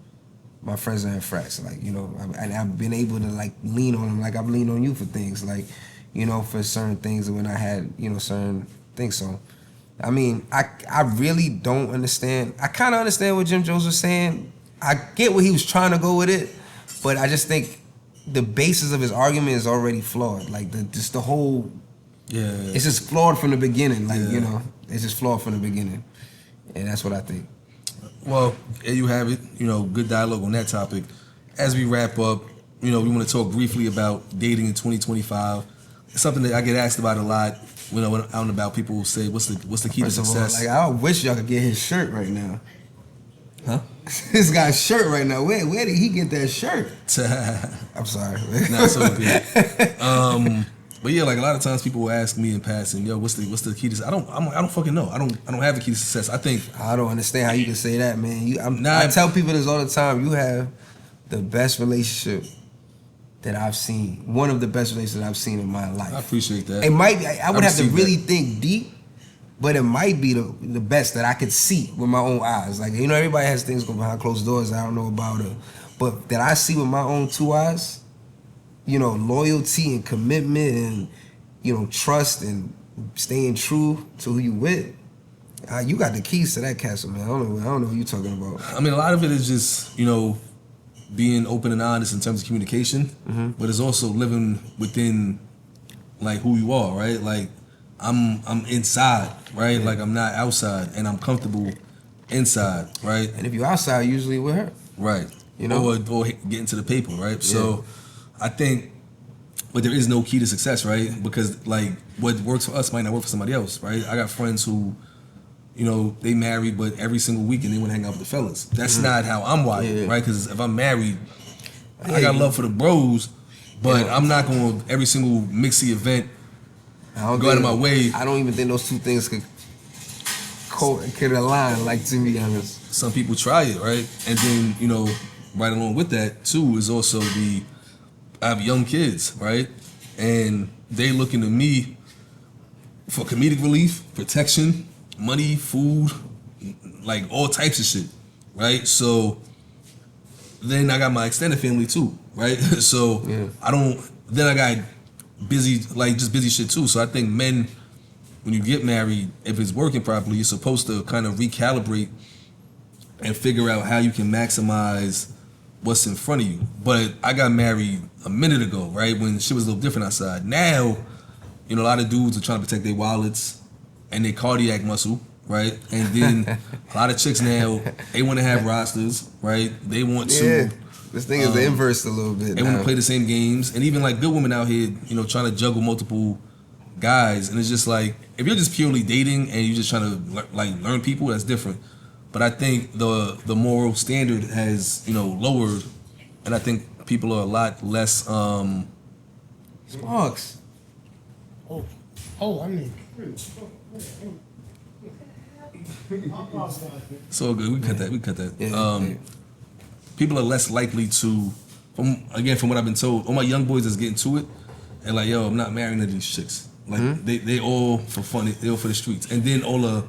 my friends that are in frats. Like, you know, I've been able to like lean on them, like I've leaned on you for things, like, you know, for certain things when I had, you know, certain things. So, I mean, I really don't understand. I kind of understand what Jim Jones was saying. I get where he was trying to go with it, but I just think the basis of his argument is already flawed. Like just the whole, it's just flawed from the beginning. Like, you know, it's just flawed from the beginning, and that's what I think. Well, there you have it. You know, good dialogue on that topic. As we wrap up, you know, we want to talk briefly about dating in 2025. It's something that I get asked about a lot. You know, when out and about, people will say, "What's the key to success?" Like, I wish y'all could get his shirt right now. Huh? This guy's shirt right now. Where did he get that shirt? I'm sorry. Nah, it's okay. But yeah, like a lot of times people will ask me in passing, "Yo, what's the key to success?" I don't fucking know. I don't have the key to success. I don't understand how you can say that, man. I tell people this all the time. You have the best relationship that I've seen. One of the best relationships I've seen in my life. I appreciate that. It might be, I would have to really think deep, but it might be the best that I could see with my own eyes. Like, you know, everybody has things going behind closed doors I don't know about it, but that I see with my own two eyes, you know, loyalty and commitment and, you know, trust and staying true to who you with. You got the keys to that castle, man. I don't know what you're talking about. I mean, a lot of it is just, you know, being open and honest in terms of communication, but it's also living within like who you are, right? Like I'm inside, right? Like I'm not outside, and I'm comfortable inside, right? And if you're outside, usually with her, right? You know, or getting to the paper, right? So I think, but there is no key to success, right? Because like what works for us might not work for somebody else, right? I got friends who, you know, they married, but every single weekend they want to hang out with the fellas. That's not how I'm wired, right? Because if I'm married, I got love for the bros, but I'm not going to every single mixy event go out of my way. I don't even think those two things could align, like, to be honest. some people try it, right? And then, you know, right along with that too is also I have young kids, right? And they looking to me for comedic relief, protection, money, food, like all types of shit, right? So then I got my extended family too, right? So then I got busy shit too. So I think men, when you get married, if it's working properly, you're supposed to kind of recalibrate and figure out how you can maximize what's in front of you. But I got married a minute ago, right? When shit was a little different outside. Now, you know, a lot of dudes are trying to protect their wallets and their cardiac muscle, right? And then a lot of chicks now, they want to have rosters, right? They want to. This thing is the inverse a little bit. They want to play the same games. And even like good women out here, you know, trying to juggle multiple guys. And it's just like, if you're just purely dating and you're just trying to like learn people, that's different. But I think the moral standard has, you know, lowered, and I think people are a lot less. Sparks. I mean. So good. We cut that. Yeah, People are less likely to, from what I've been told, all my young boys that's getting to it, and like, yo, I'm not marrying these chicks. Like they all for fun, they all for the streets. And then all the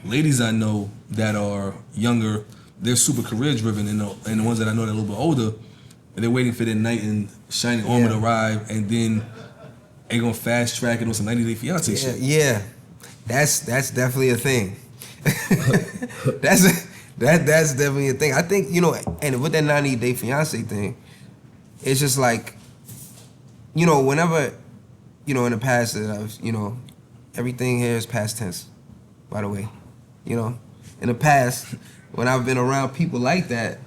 ladies I know that are younger, they're super career driven, and the ones that I know that are a little bit older, and they're waiting for their knight in shining armor to arrive, and then they gonna fast track it on some 90 Day Fiance shit. Yeah, that's definitely a thing. that's definitely a thing. I think, you know, and with that 90 Day Fiance thing, it's just like, you know, whenever, you know, in the past that I've, you know, everything here is past tense, by the way. You know, in the past, when I've been around people like that,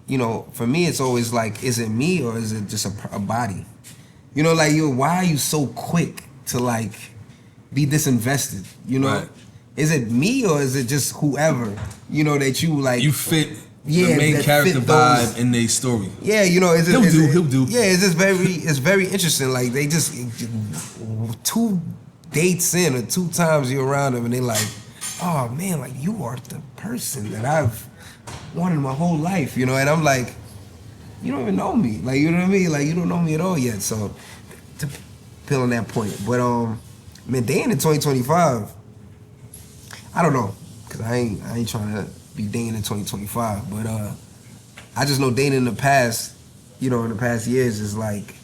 you know, for me, it's always like, is it me or is it just a body? You know, like, why are you so quick to, like, be disinvested? You know, right. Is it me or is it just whoever, you know, that you, like... You fit the main character vibe in their story. Yeah, you know, he'll do. Yeah, it's very interesting. Like, they just 2 dates in or 2 times you're around them and they like, oh man, like, you are the person that I've wanted my whole life, you know. And I'm like, you don't even know me, like, you know what I mean? Like, you don't know me at all yet. So, to peel on that point, but man, dating in 2025, I don't know, cause I ain't trying to be dating in 2025, but I just know dating in the past, you know, in the past years is like,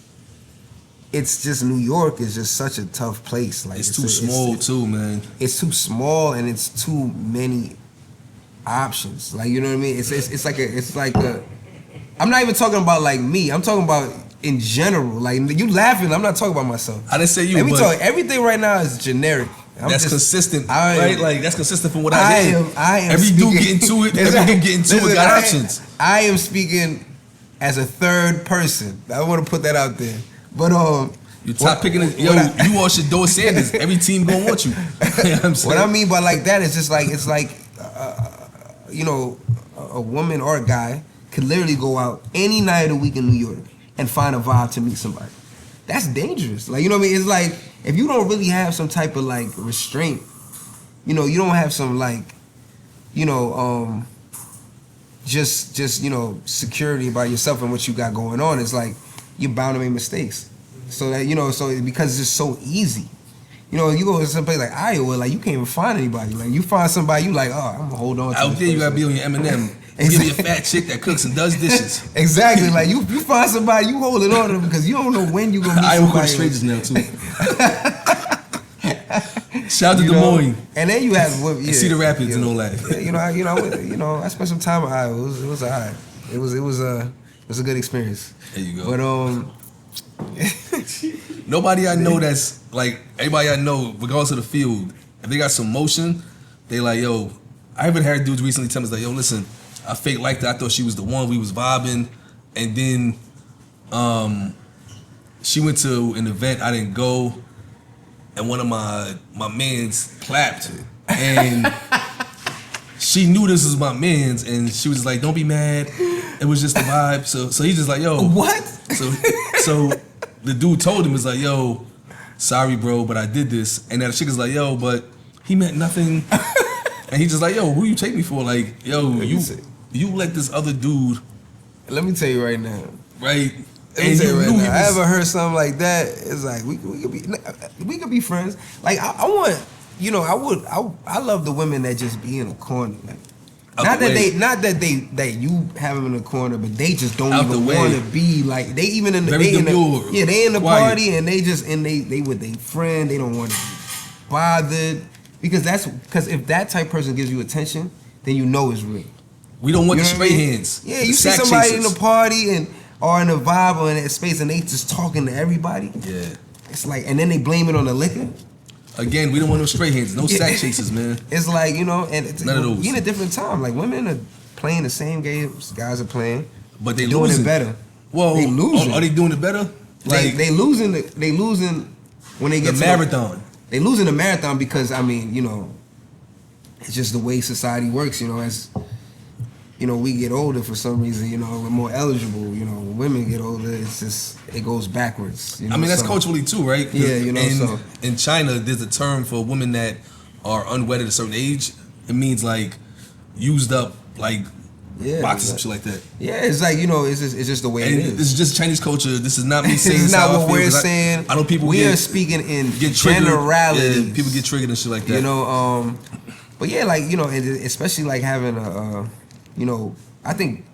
it's just, New York is just such a tough place. Like, it's too small too, man. It's too small and it's too many options. Like, you know what I mean? It's like a. I'm not even talking about like me. I'm talking about in general. Like, you laughing. I'm not talking about myself. I didn't say you. Let me tell you, everything right now is generic. That's consistent, right? Like, that's consistent from what I hear. I am. Every speaking, dude getting to it. Every dude getting to it got options. I am speaking as a third person. I want to put that out there. But you top picking it. Yo, you all Shador Sanders. Every team gonna want you. You know what I'm saying? What I mean by like that is just like, it's like, you know, a woman or a guy could literally go out any night of the week in New York and find a vibe to meet somebody. That's dangerous. Like, you know what I mean? It's like, if you don't really have some type of like restraint, you know, you don't have some like, you know, just you know, security about yourself and what you got going on, it's like you're bound to make mistakes. So that, you know, because it's just so easy. You know, you go to some place like Iowa, like, you can't even find anybody. Like, you find somebody, you like, oh, I'm gonna hold on to out there, you gotta be on your Eminem. Give me a fat chick that cooks and does dishes. Exactly. Like, you find somebody, you holding on to them because you don't know when you gonna meet Iowa somebody. strangers now too. Shout out to Des Moines. And then you have Cedar Rapids and all that. Yeah, you know, I spent some time in Iowa. It was alright. It was a good experience. There you go. But nobody I know that's like, everybody I know, regardless of the field, if they got some motion, they like, yo, I haven't heard dudes recently tell me, like, yo, listen, I fake liked her, I thought she was the one, we was vibing, and then she went to an event, I didn't go, and one of my mans clapped, and she knew this was my mans, and she was like, don't be mad, it was just the vibe. So he's just like, yo, what? So the dude told him, was like, yo, sorry bro, but I did this. And then the chick is like, yo, but he meant nothing. And he's just like, yo, who you take me for? Like, yo, you let this other dude. Let me tell you right now. Right. Let me tell you right now. I ever heard something like that. It's like we could be friends. Like I want, you know, I love the women that just be in a corner. Like, not that you have them in the corner, but they just don't even want to be like they even in the they in the party and they just they with their friend. They don't want to be bothered because if that type of person gives you attention, then you know it's real. We don't want the straight hands. Yeah, you see somebody in the party or in a vibe or in that space and they just talking to everybody. Yeah. It's like, and then they blame it on the liquor. Again, we don't want no straight hands, no sack chasers, man. It's like, you know, and none of those. We in a different time. Like women are playing the same games guys are playing, but they doing losing. it better. Whoa, they losing. Are they doing it better? Like they losing. They losing when they get the to marathon. They losing the marathon because I mean, you know, it's just the way society works. You know, as you know, we get older for some reason, you know, we're more eligible, you know, when women get older, it's just, it goes backwards. You know? I mean, that's culturally too, right? Yeah, you know, in China, there's a term for women that are unwedded at a certain age. It means like used up, like boxes and shit like that. Yeah, it's like, you know, it's just the way it is. This is just Chinese culture. This is not me saying this is not what we're saying. I know people we are speaking in generalities. Yeah, people get triggered and shit like that. You know, but yeah, like, you know, especially like having a, you know, I think,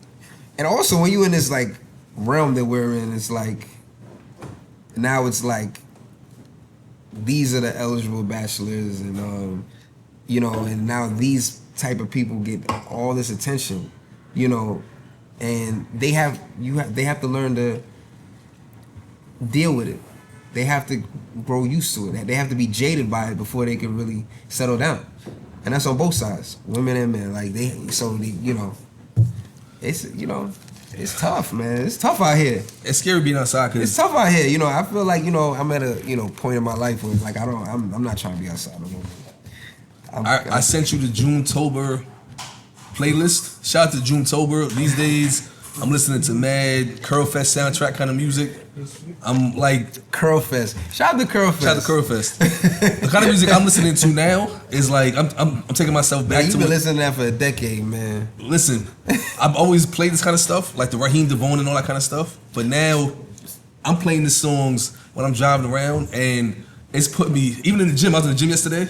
and also when you in this like realm that we're in, it's like, now it's like, these are the eligible bachelors and, you know, and now these type of people get all this attention, you know, and they have to learn to deal with it. They have to grow used to it. They have to be jaded by it before they can really settle down. And that's on both sides, women and men. Like you know, it's, you know, it's tough, man. It's tough out here. It's scary being outside. Cause it's tough out here. You know, I feel like, you know, I'm at a, you know, point in my life where like I'm not trying to be outside no more. I sent you the June-tober playlist. Shout out to June-tober. These days, I'm listening to mad Curl Fest soundtrack kind of music. I'm like Curl Fest. Shout out to Curl Fest. Shout out to Curl Fest. The kind of music I'm listening to now is like I'm taking myself back to. You've been listening to that for a decade, man. Listen, I've always played this kind of stuff, like the Raheem DeVaughn and all that kind of stuff. But now I'm playing the songs when I'm driving around, and it's put me, even in the gym. I was in the gym yesterday,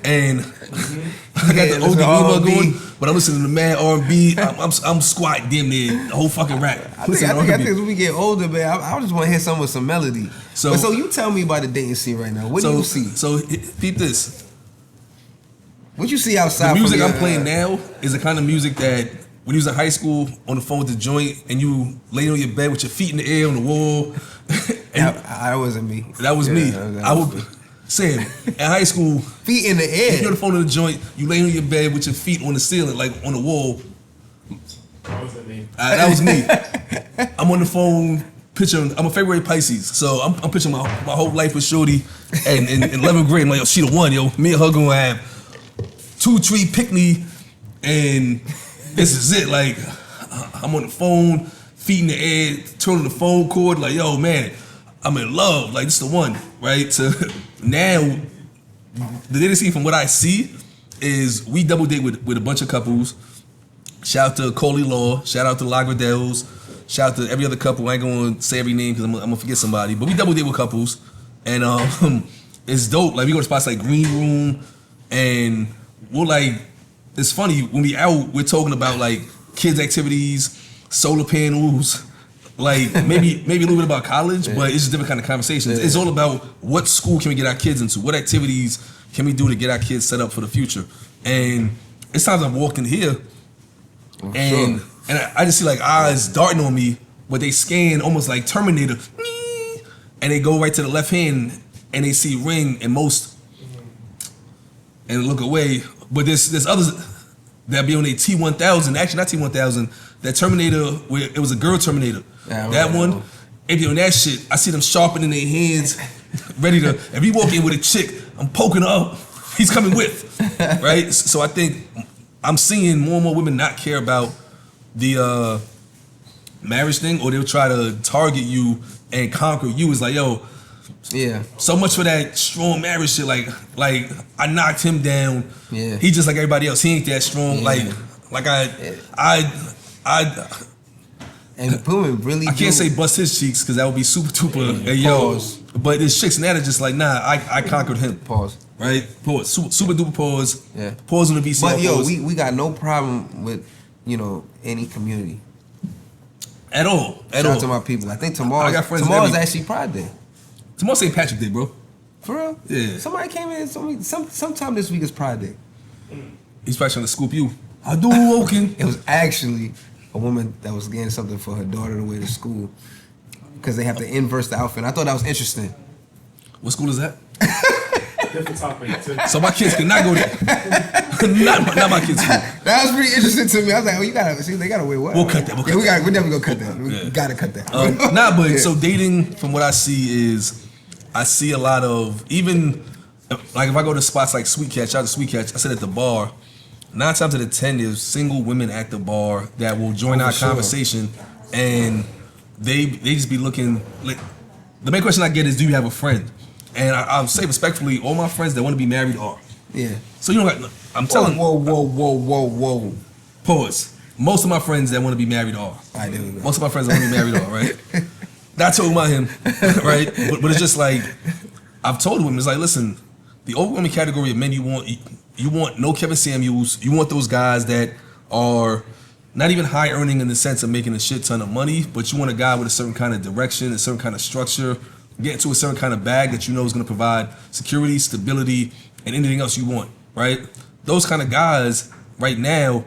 and I got the OD emo going, but I'm listening to mad R&B. I'm squatting damn near the whole fucking rap. I think as we get older, man, I just want to hear something with some melody. So you tell me about the dating scene right now. What do you see? So peep this. What you see outside? The music I'm playing now is the kind of music that when you was in high school on the phone with the joint and you laying on your bed with your feet in the air on the wall. That wasn't me. That was me. I would Sam, in high school, feet in the air. If you're on the phone in the joint, you lay on your bed with your feet on the ceiling, like on the wall. That wasn't me. That was me. I'm on the phone picturing. I'm a February Pisces, so I'm picturing my whole life with Shorty, and in 11th grade, I'm like, yo, she the one, yo. Me and her gonna have 2-tree picnic, and this is it. Like, I'm on the phone, feet in the air, turning the phone cord, like, yo, man, I'm in love. Like, this is the one, right? So now, the dating scene from what I see is we double date with a bunch of couples. Shout out to Coley Law, shout out to Lagradels, shout out to every other couple. I ain't gonna say every name because I'm gonna forget somebody. But we double date with couples, and it's dope. Like, we go to spots like Green Room, and we're like, it's funny when we out, we're talking about like kids activities, solar panels, like maybe a little bit about college, but it's just different kind of conversations. It's all about what school can we get our kids into, what activities can we do to get our kids set up for the future. And it's times I've walked in here, and I just see like eyes darting on me, but they scan almost like Terminator, and they go right to the left hand, and they see ring and most, and look away. But there's others that be on a T1000, actually not T1000, that Terminator where it was a girl Terminator. Yeah, that one, if they on that shit, I see them sharpening their hands, ready to. If he walk in with a chick, I'm poking her up. He's coming with, right? So I think I'm seeing more and more women not care about the marriage thing, or they'll try to target you and conquer you. It's like, yo, Yeah. So much for that strong marriage shit. Like I knocked him down. Yeah. He just like everybody else. He ain't that strong. Yeah. Like And women really. I can't say bust his cheeks because that would be super duper. Yeah, Yo, pause. but this chicks now are just like, nah, I conquered him. Pause. Right? Pause. Super duper pause. Yeah. Pause on the VCR. But yo, pause. we got no problem with, you know, any community. At all. Shout out to my people. I think tomorrow's actually Pride Day. Tomorrow's St. Patrick's Day, bro. For real? Yeah. Somebody came in and told me sometime this week is Pride Day. He's probably trying to scoop you. I do woken. It was actually a woman that was getting something for her daughter to wear to school because they have to inverse the outfit. I thought that was interesting. What school is that? Different topic. So my kids cannot go there. not my kids' school. That was pretty interesting to me. I was like, oh, you gotta see, they gotta wear what? We'll cut that. We're definitely gonna cut that. We gotta cut that. But Yeah. so dating, from what I see, is I see a lot of, even like if I go to spots like Sweet Catch, out to Sweet Catch, I sit at the bar. 9 times out of 10, there's single women at the bar that will join our sure. conversation, and they just be looking. Like, the main question I get is, do you have a friend? And I'll say respectfully, all my friends that want to be married are. Yeah. So you know, I'm telling. Whoa. Pause. Most of my friends that want to be married are. All right, there we go. Most of my friends that want to be married are, right? Not talking about him, right? But it's just like, I've told women, it's like, listen, the overwhelming category of men you want no Kevin Samuels. You want those guys that are not even high earning in the sense of making a shit ton of money, but you want a guy with a certain kind of direction, a certain kind of structure, get into a certain kind of bag that you know is going to provide security, stability, and anything else you want, right? Those kind of guys right now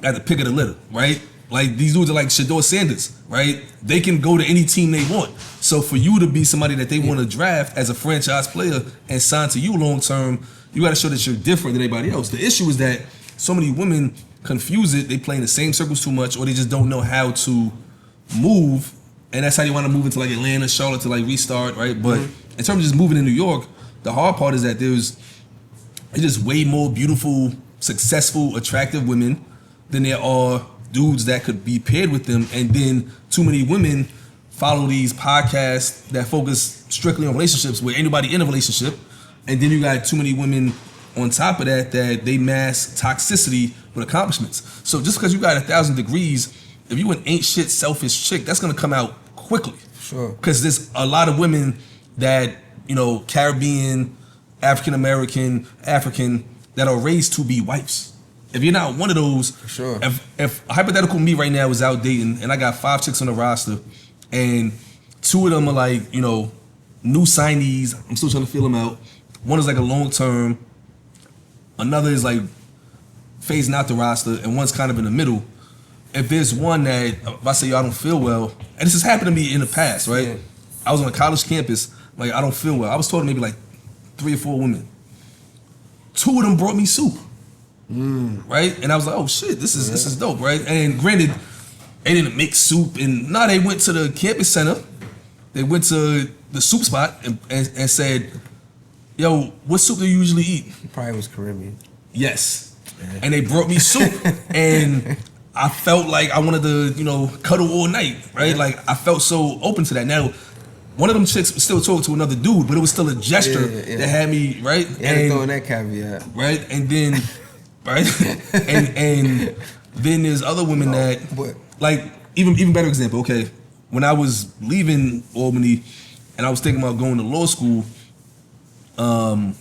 at the pick of the litter, right? Like these dudes are like Shador Sanders, right? They can go to any team they want. So for you to be somebody that they want to draft as a franchise player and sign to you long term, you got to show that you're different than anybody else. The issue is that so many women confuse it. They play in the same circles too much, or they just don't know how to move. And that's how you want to move into like Atlanta, Charlotte to like restart, right? But in terms of just moving in New York, the hard part is that there's just way more beautiful, successful, attractive women than there are dudes that could be paired with them. And then too many women follow these podcasts that focus strictly on relationships with anybody in a relationship. And then you got too many women on top of that they mask toxicity with accomplishments. So just because you got 1,000 degrees, if you an ain't shit selfish chick, that's gonna come out quickly. Sure. Because there's a lot of women that, you know, Caribbean, African American, African, that are raised to be wives. If you're not one of those, For sure. If a hypothetical me right now is out dating and I got 5 chicks on the roster and 2 of them are like, you know, new signees, I'm still trying to feel them out. One is like a long term, another is like phasing out the roster, and one's kind of in the middle. If there's one that, if I say, yo, I don't feel well, and this has happened to me in the past, right? Yeah. I was on a college campus, like, I don't feel well. I was told maybe like 3 or 4 women. 2 of them brought me soup, right? And I was like, oh shit, this is dope, right? And granted, they didn't make soup, and no, they went to the campus center. They went to the soup spot and said, yo, what soup do you usually eat? He probably was Caribbean. Yes. And they brought me soup, and I felt like I wanted to, you know, cuddle all night, right? Yeah. Like I felt so open to that. Now, one of them chicks was still talking to another dude, but it was still a gesture that had me, right? Yeah, throwing that caveat. Right? And then, right? and then there's other women that, But like, even better example, okay, when I was leaving Albany and I was thinking about going to law school, I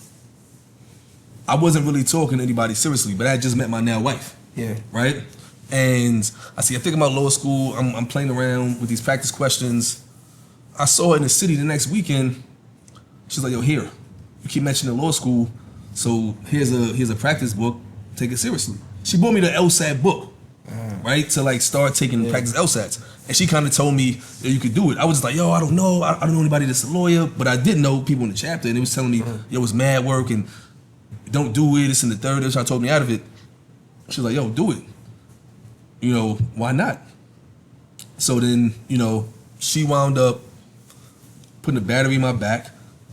wasn't really talking to anybody seriously, but I had just met my now wife. yeah. Right? And I'm thinking about law school. I'm playing around with these practice questions. I saw her in the city the next weekend. She's like, yo, here, you keep mentioning law school, so here's a practice book. Take it seriously. She bought me the LSAT book, right? To like start taking practice LSATs. And she kind of told me that you could do it. I was just like, yo, I don't know. I don't know anybody that's a lawyer, but I did know people in the chapter, and they was telling me, yo, it's mad work and don't do it. It's in the third. They told me out of it. She was like, yo, do it. You know, why not? So then, you know, she wound up putting a battery in my back,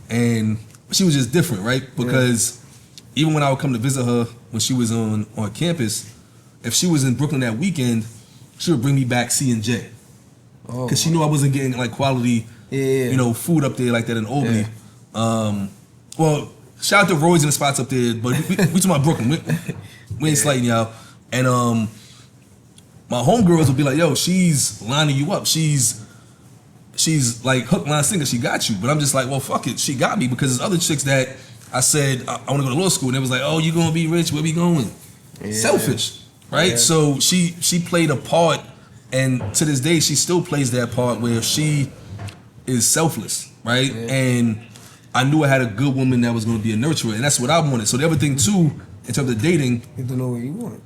and she was just different, right? Because even when I would come to visit her when she was on campus, if she was in Brooklyn that weekend, she would bring me back C&J. Because she knew I wasn't getting like quality Yeah. you know, food up there like that in Albany. Well, shout out to Roy's and the spots up there, but we talking about Brooklyn. We ain't slighting y'all. And my homegirls will be like, yo, she's lining you up. She's like hook, line, sinker. She got you. But I'm just like, well, fuck it. She got me because there's other chicks that I said I want to go to law school, and they was like, oh, you gonna be rich? Where we going? Yeah. Selfish, right? Yeah. So she played a part, and to this day she still plays that part where she is selfless, right? Yeah. And I knew I had a good woman that was gonna be a nurturer, and that's what I wanted. So the other thing too, in terms of dating, you have to know what you want.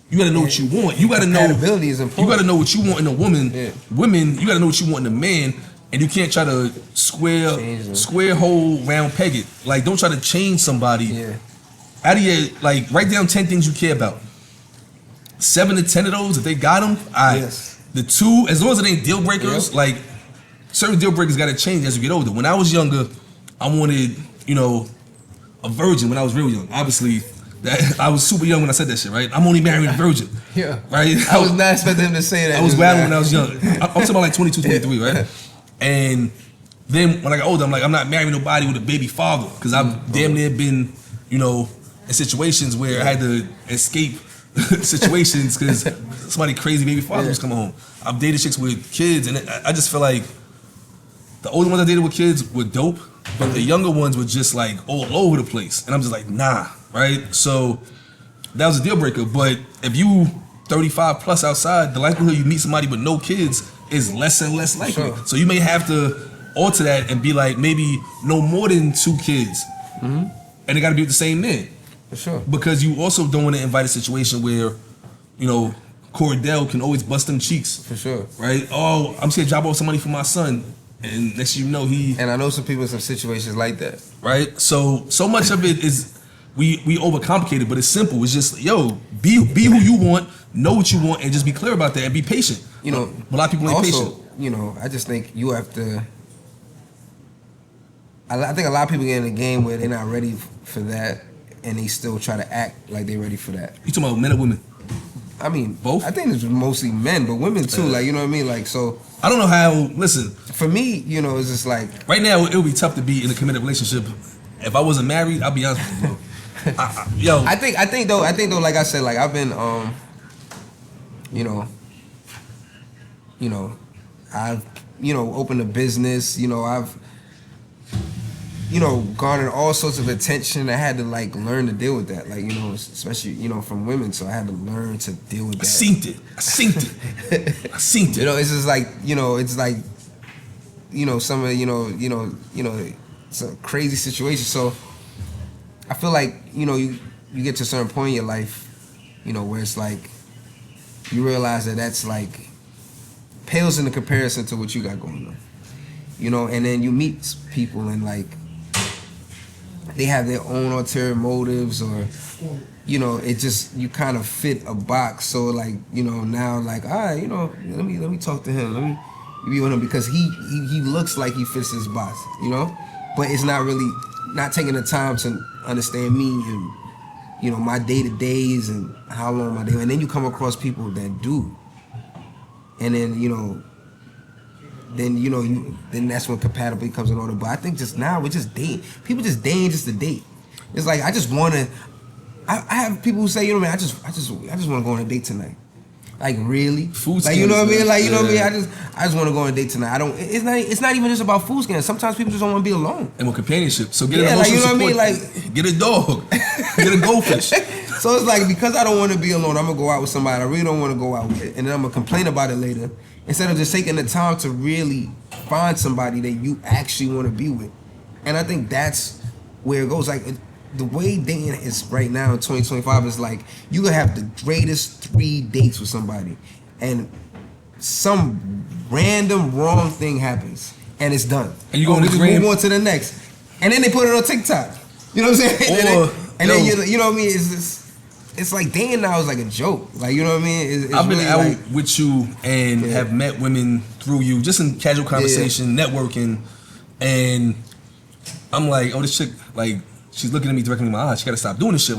You gotta know what you want. You gotta know. Compatibility is important. You gotta know what you want in a woman. Yeah. Women, you gotta know what you want in a man, and you can't try to square hole round peg it. Like, don't try to change somebody. Yeah. Out of your, like, write down 10 things you care about. 7 to 10 of those, if they got them, yes. The 2, as long as it ain't deal breakers, like certain deal breakers gotta change as you get older. When I was younger, I wanted, you know, a virgin when I was real young. Obviously. I was super young when I said that shit, right? I'm only marrying a virgin. Yeah. Right? I was not expecting him to say that. I was wild when I was young. I'm talking about like 22, 23, right? And then when I got older, I'm like, I'm not marrying nobody with a baby father because I've damn near been, you know, in situations where I had to escape situations because somebody crazy baby father was coming home. I've dated chicks with kids, and I just feel like the older ones I dated with kids were dope, but the younger ones were just like all over the place. And I'm just like, nah. Right, so that was a deal breaker. But if you 35 plus outside, the likelihood you meet somebody with no kids is less and less likely. Sure. So you may have to alter that and be like maybe no more than 2 kids, and they got to be with the same man. For sure. Because you also don't want to invite a situation where, you know, Cordell can always bust them cheeks. For sure. Right. Oh, I'm scared to drop off some money for my son, and next thing you know And I know some people in some situations like that. Right. So much of it is. We overcomplicate it, but it's simple. It's just, yo, be who you want, know what you want, and just be clear about that and be patient. You know, a lot of people ain't also, patient. You know, I just think you have to. I think a lot of people get in a game where they're not ready for that, and they still try to act like they're ready for that. You talking about men or women? I mean, both. I think it's mostly men, but women too. Like, you know what I mean? Like, so. I don't know how. Listen, for me, you know, it's just like right now it would be tough to be in a committed relationship. If I wasn't married, I'll be honest with you, bro. Yo, I think though, like I said, like I've been, you know, I've, you know, opened a business, you know, I've, you know, garnered all sorts of attention. I had to like learn to deal with that, like, you know, especially, you know, from women. So I had to learn to deal with that. I synced it. You know, it's just like, you know, it's like, you know, some of, you know, it's a crazy situation. So I feel like, you know, you get to a certain point in your life, you know, where it's like you realize that that's like pales in the comparison to what you got going on, you know, and then you meet people and like they have their own ulterior motives, or, you know, it just, you kind of fit a box. So like, you know, now like, all right, you know, let me talk to him, let me be with him because he looks like he fits his box, you know, but it's not really, not taking the time to understand me and, you know, my day-to-days and how long my day, and then you come across people that do, and then, you know, then that's when compatibility comes in order. But I think just now we're just dating. People just dating just to date. It's like I just want to. I have people who say, you know, man, I just want to go on a date tonight. Like, really? Food like, you know what I mean? Like, you know what I mean? I just want to go on a date tonight. It's not even just about food scans. Sometimes people just don't want to be alone. And with companionship. So get an emotional support. Like, you know what I mean? Like, get a dog. Get a goldfish. So it's like, because I don't want to be alone, I'm going to go out with somebody I really don't want to go out with. And then I'm going to complain about it later. Instead of just taking the time to really find somebody that you actually want to be with. And I think that's where it goes. Like, the way dating is right now in 2025 is like, you can have the greatest 3 dates with somebody, and some random wrong thing happens, and it's done. And you go move on to the next. And then they put it on TikTok. You know what I'm saying? And then you know what I mean? It's like dating now is like a joke. Like, you know what I mean? It's I've been really out like, with you and have met women through you, just in casual conversation, networking, and I'm like, oh, this chick, like, she's looking at me directly in my eyes. She gotta stop doing this shit.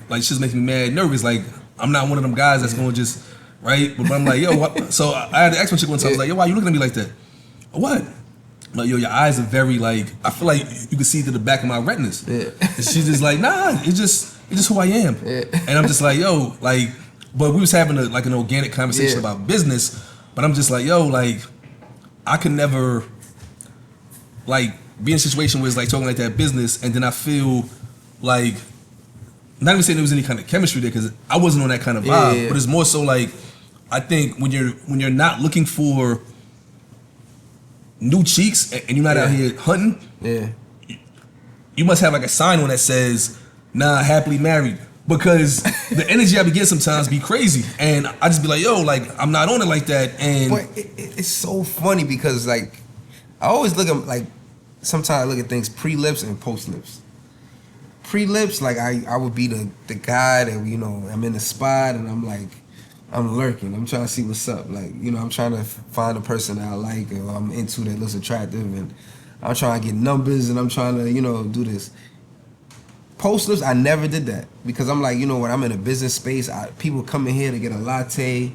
Like she's making me mad nervous. Like, I'm not one of them guys that's gonna just, right? But I'm like, yo, what? So I had to ask my chick one time. I was like, yo, why you looking at me like that? What? like, yo, your eyes are very like, I feel like you can see to the back of my retinas. Yeah. And she's just like, nah, it's just who I am. Yeah. And I'm just like, yo, like, but we was having an organic conversation about business, but I'm just like, yo, like, I could never like be in a situation where it's like talking like that business, and then I feel like, not even saying there was any kind of chemistry there, because I wasn't on that kind of vibe, but it's more so like, I think when you're not looking for new cheeks and you're not out here hunting, you must have like a sign on that says, nah, happily married. Because the energy I be getting sometimes be crazy. And I just be like, yo, like, I'm not on it like that. And but it's so funny because, like, I always look at, like, sometimes I look at things pre-lips and post-lips. Pre-lips, like, I would be the guy that, you know, I'm in the spot and I'm like, I'm lurking. I'm trying to see what's up. Like, you know, I'm trying to find a person that I like or I'm into that looks attractive, and I'm trying to get numbers and I'm trying to, you know, do this. Post-lips, I never did that because I'm like, you know what, I'm in a business space. People come in here to get a latte,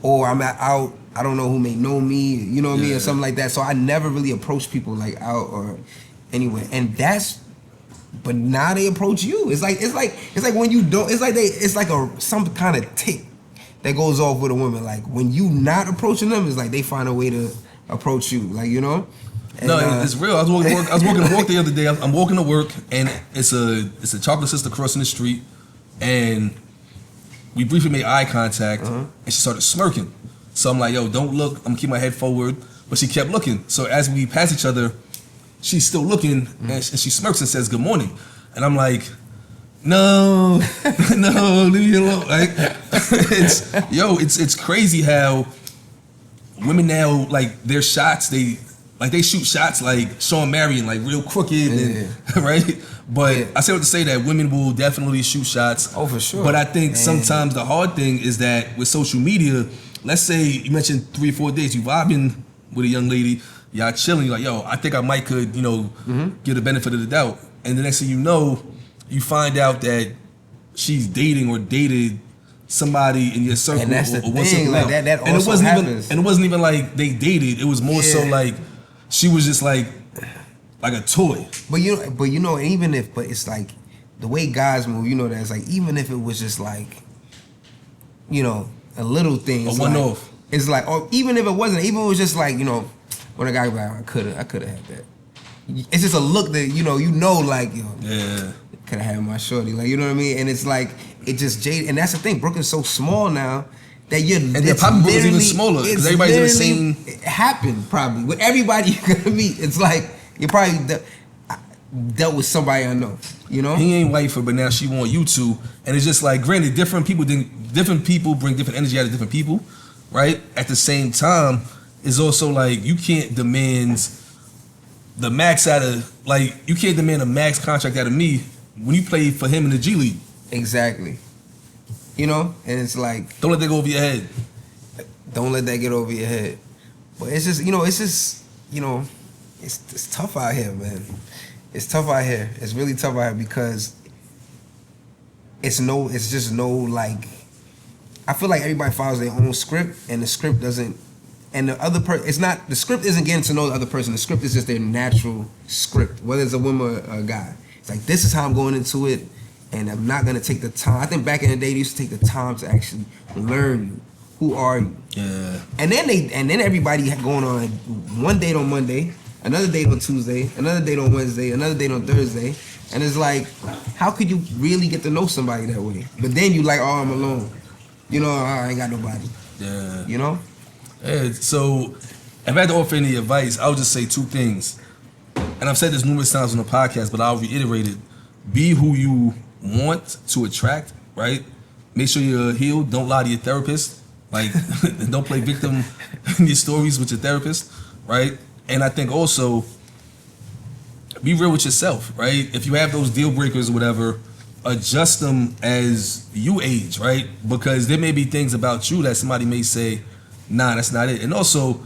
or I'm out, I don't know who may know me, you know what I mean, or something like that. So I never really approach people like out or anywhere. And but now they approach you. It's like when you don't, it's like some kind of tick that goes off with a woman. Like when you not approaching them, it's like they find a way to approach you. Like, you know. And, no, it's real. I was walking to work the other day. I'm walking to work, and it's a chocolate sister crossing the street, and we briefly made eye contact, and she started smirking. So I'm like, yo, don't look. I'm gonna keep my head forward, but she kept looking. So as we pass each other, she's still looking, and she smirks and says, "Good morning," and I'm like, no, no, leave me alone. Like, it's crazy how women now, like, their shots, they shoot shots like Sean Marion, like real crooked, and, right? But I say what to say that women will definitely shoot shots. Oh, for sure. But I think sometimes the hard thing is that with social media, let's say you mentioned 3 or 4 days, you vibing with a young lady, y'all chilling, you're like, yo, I think I might could, you know, give the benefit of the doubt. And the next thing you know, you find out that she's dating or dated somebody in your circle, and that's the or thing, like that also and it wasn't happens. and it wasn't even like they dated. It was more so like she was just like a toy. But you know, even if, but it's like the way guys move, you know, that it's like, even if it was just like, you know, a little thing, A one-off. It's like, or even if it wasn't, even if it was just like, you know, when a guy was like, I could have had that. It's just a look that, you know, like, yo, could have had my shorty, like, you know what I mean? And it's like, it just jaded. And that's the thing, Brooklyn's so small now that and the poppy book is even smaller because everybody's in the same. It happened probably with everybody you're gonna meet. It's like you probably dealt with somebody I know. You know, he ain't wife her, but now she want you to, and it's just like, granted, different people bring different energy out of different people, right? At the same time, it's also like you can't demand the max out of, like, you can't demand a max contract out of me when you play for him in the G League. Exactly. You know, and it's like, don't let that go over your head. Don't let that get over your head. But it's just, you know, it's tough out here, man. It's tough out here. It's really tough out here because it's just no, like, I feel like everybody follows their own script, and the script doesn't, and the other person, it's not, the script isn't getting to know the other person. The script is just their natural script, whether it's a woman or a guy. It's like, this is how I'm going into it, and I'm not gonna take the time. I think back in the day, they used to take the time to actually learn you. Who are you? Yeah. And then everybody going on one date on Monday, another date on Tuesday, another date on Wednesday, another date on Thursday, and it's like, how could you really get to know somebody that way? But then you like, oh, I'm alone. You know, I ain't got nobody. Yeah. You know? Yeah. So, if I had to offer any advice, I would just say 2 things. And I've said this numerous times on the podcast, but I'll reiterate it. Be who you want to attract, right? Make sure you're healed. Don't lie to your therapist. Like, don't play victim in your stories with your therapist, right? And I think also, be real with yourself, right? If you have those deal breakers or whatever, adjust them as you age, right? Because there may be things about you that somebody may say, nah, that's not it. And also,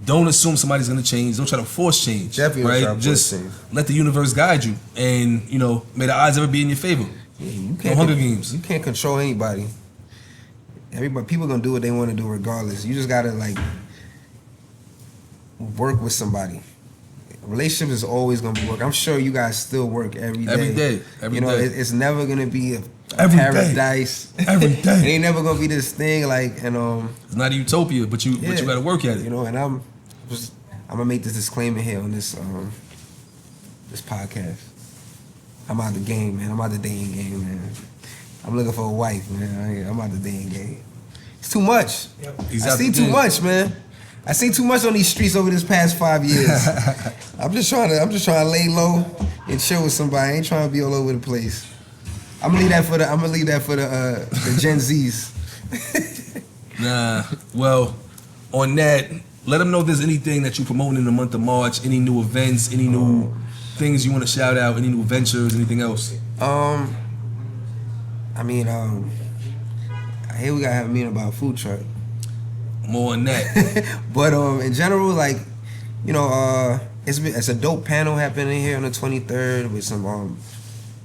don't assume somebody's gonna change. Don't try to force change. Definitely right? try to force Just change. let the universe guide you, and may the odds ever be in your favor. Yeah, you No can't. Hunger Games. You can't control anybody. People gonna do what they want to do regardless. You just gotta, like, work with somebody. relationship is always gonna be work. I'm sure you guys still work every day. Every you know, day. It's never gonna be a Every day. paradise. Every day. It ain't never gonna be this thing like, and It's not a utopia, but you gotta work at it. You know, and I'm gonna make this disclaimer here on this this podcast. I'm out the game, man. I'm out the dating game, man. I'm looking for a wife, man. I'm out the dating game. It's too much. He's I out see the too game. much, man. I seen too much on these streets over this past 5 years. I'm just trying to lay low and chill with somebody. I ain't trying to be all over the place. I'm gonna leave that for the Gen Zs. Nah. Well, on that, let them know if there's anything that you promoting in the month of March, any new events, any new things you want to shout out, any new ventures, anything else. I mean, I hear we gotta have a meeting about a food truck. More on that. But in general, like, you know, it's a dope panel happening here on the 23rd with some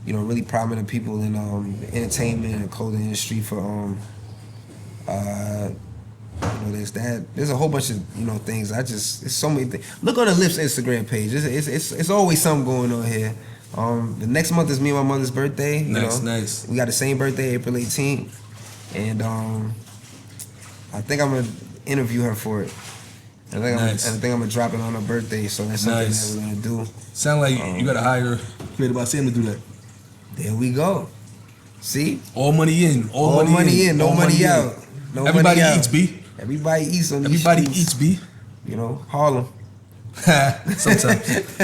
you know, really prominent people in the entertainment and clothing industry for you know, there's a whole bunch of, you know, things. It's so many things. Look on the Lips Instagram page. It's always something going on here. The next month is me and my mother's birthday. Nice. We got the same birthday, April 18th, and I think I'm gonna interview her for it. I think I'm gonna drop it on her birthday. So that's something that we're gonna do. Sound like you gotta hire Creative by Sam to do that. There we go. See? All money in. All money in. No money out. No Everybody money out. eats, B. Everybody eats on these Everybody streets. eats, B. You know, Harlem. Sometimes.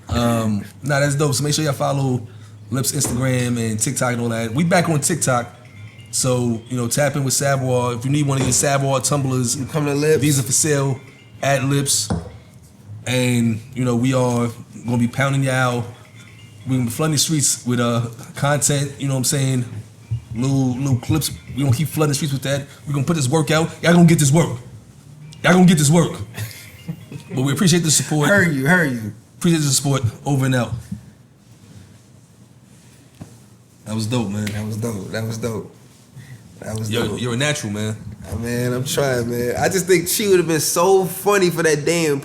Nah, that's dope. So make sure y'all follow Lips Instagram and TikTok and all that. We back on TikTok. So, you know, tap in with Savoir. If you need one of your Savoir tumblers, You come to Lips. these are for sale at Lips. And, you know, we are gonna be pounding y'all. We're gonna be flooding the streets with content, you know what I'm saying? Little clips. We're gonna keep flooding the streets with that. We're gonna put this work out. Y'all gonna get this work. Y'all gonna get this work. But we appreciate the support. Heard you. Appreciate the support. Over and out. That was dope, man. That was dope. You're a natural, man. Man, I'm trying, man. I just think she would have been so funny for that damn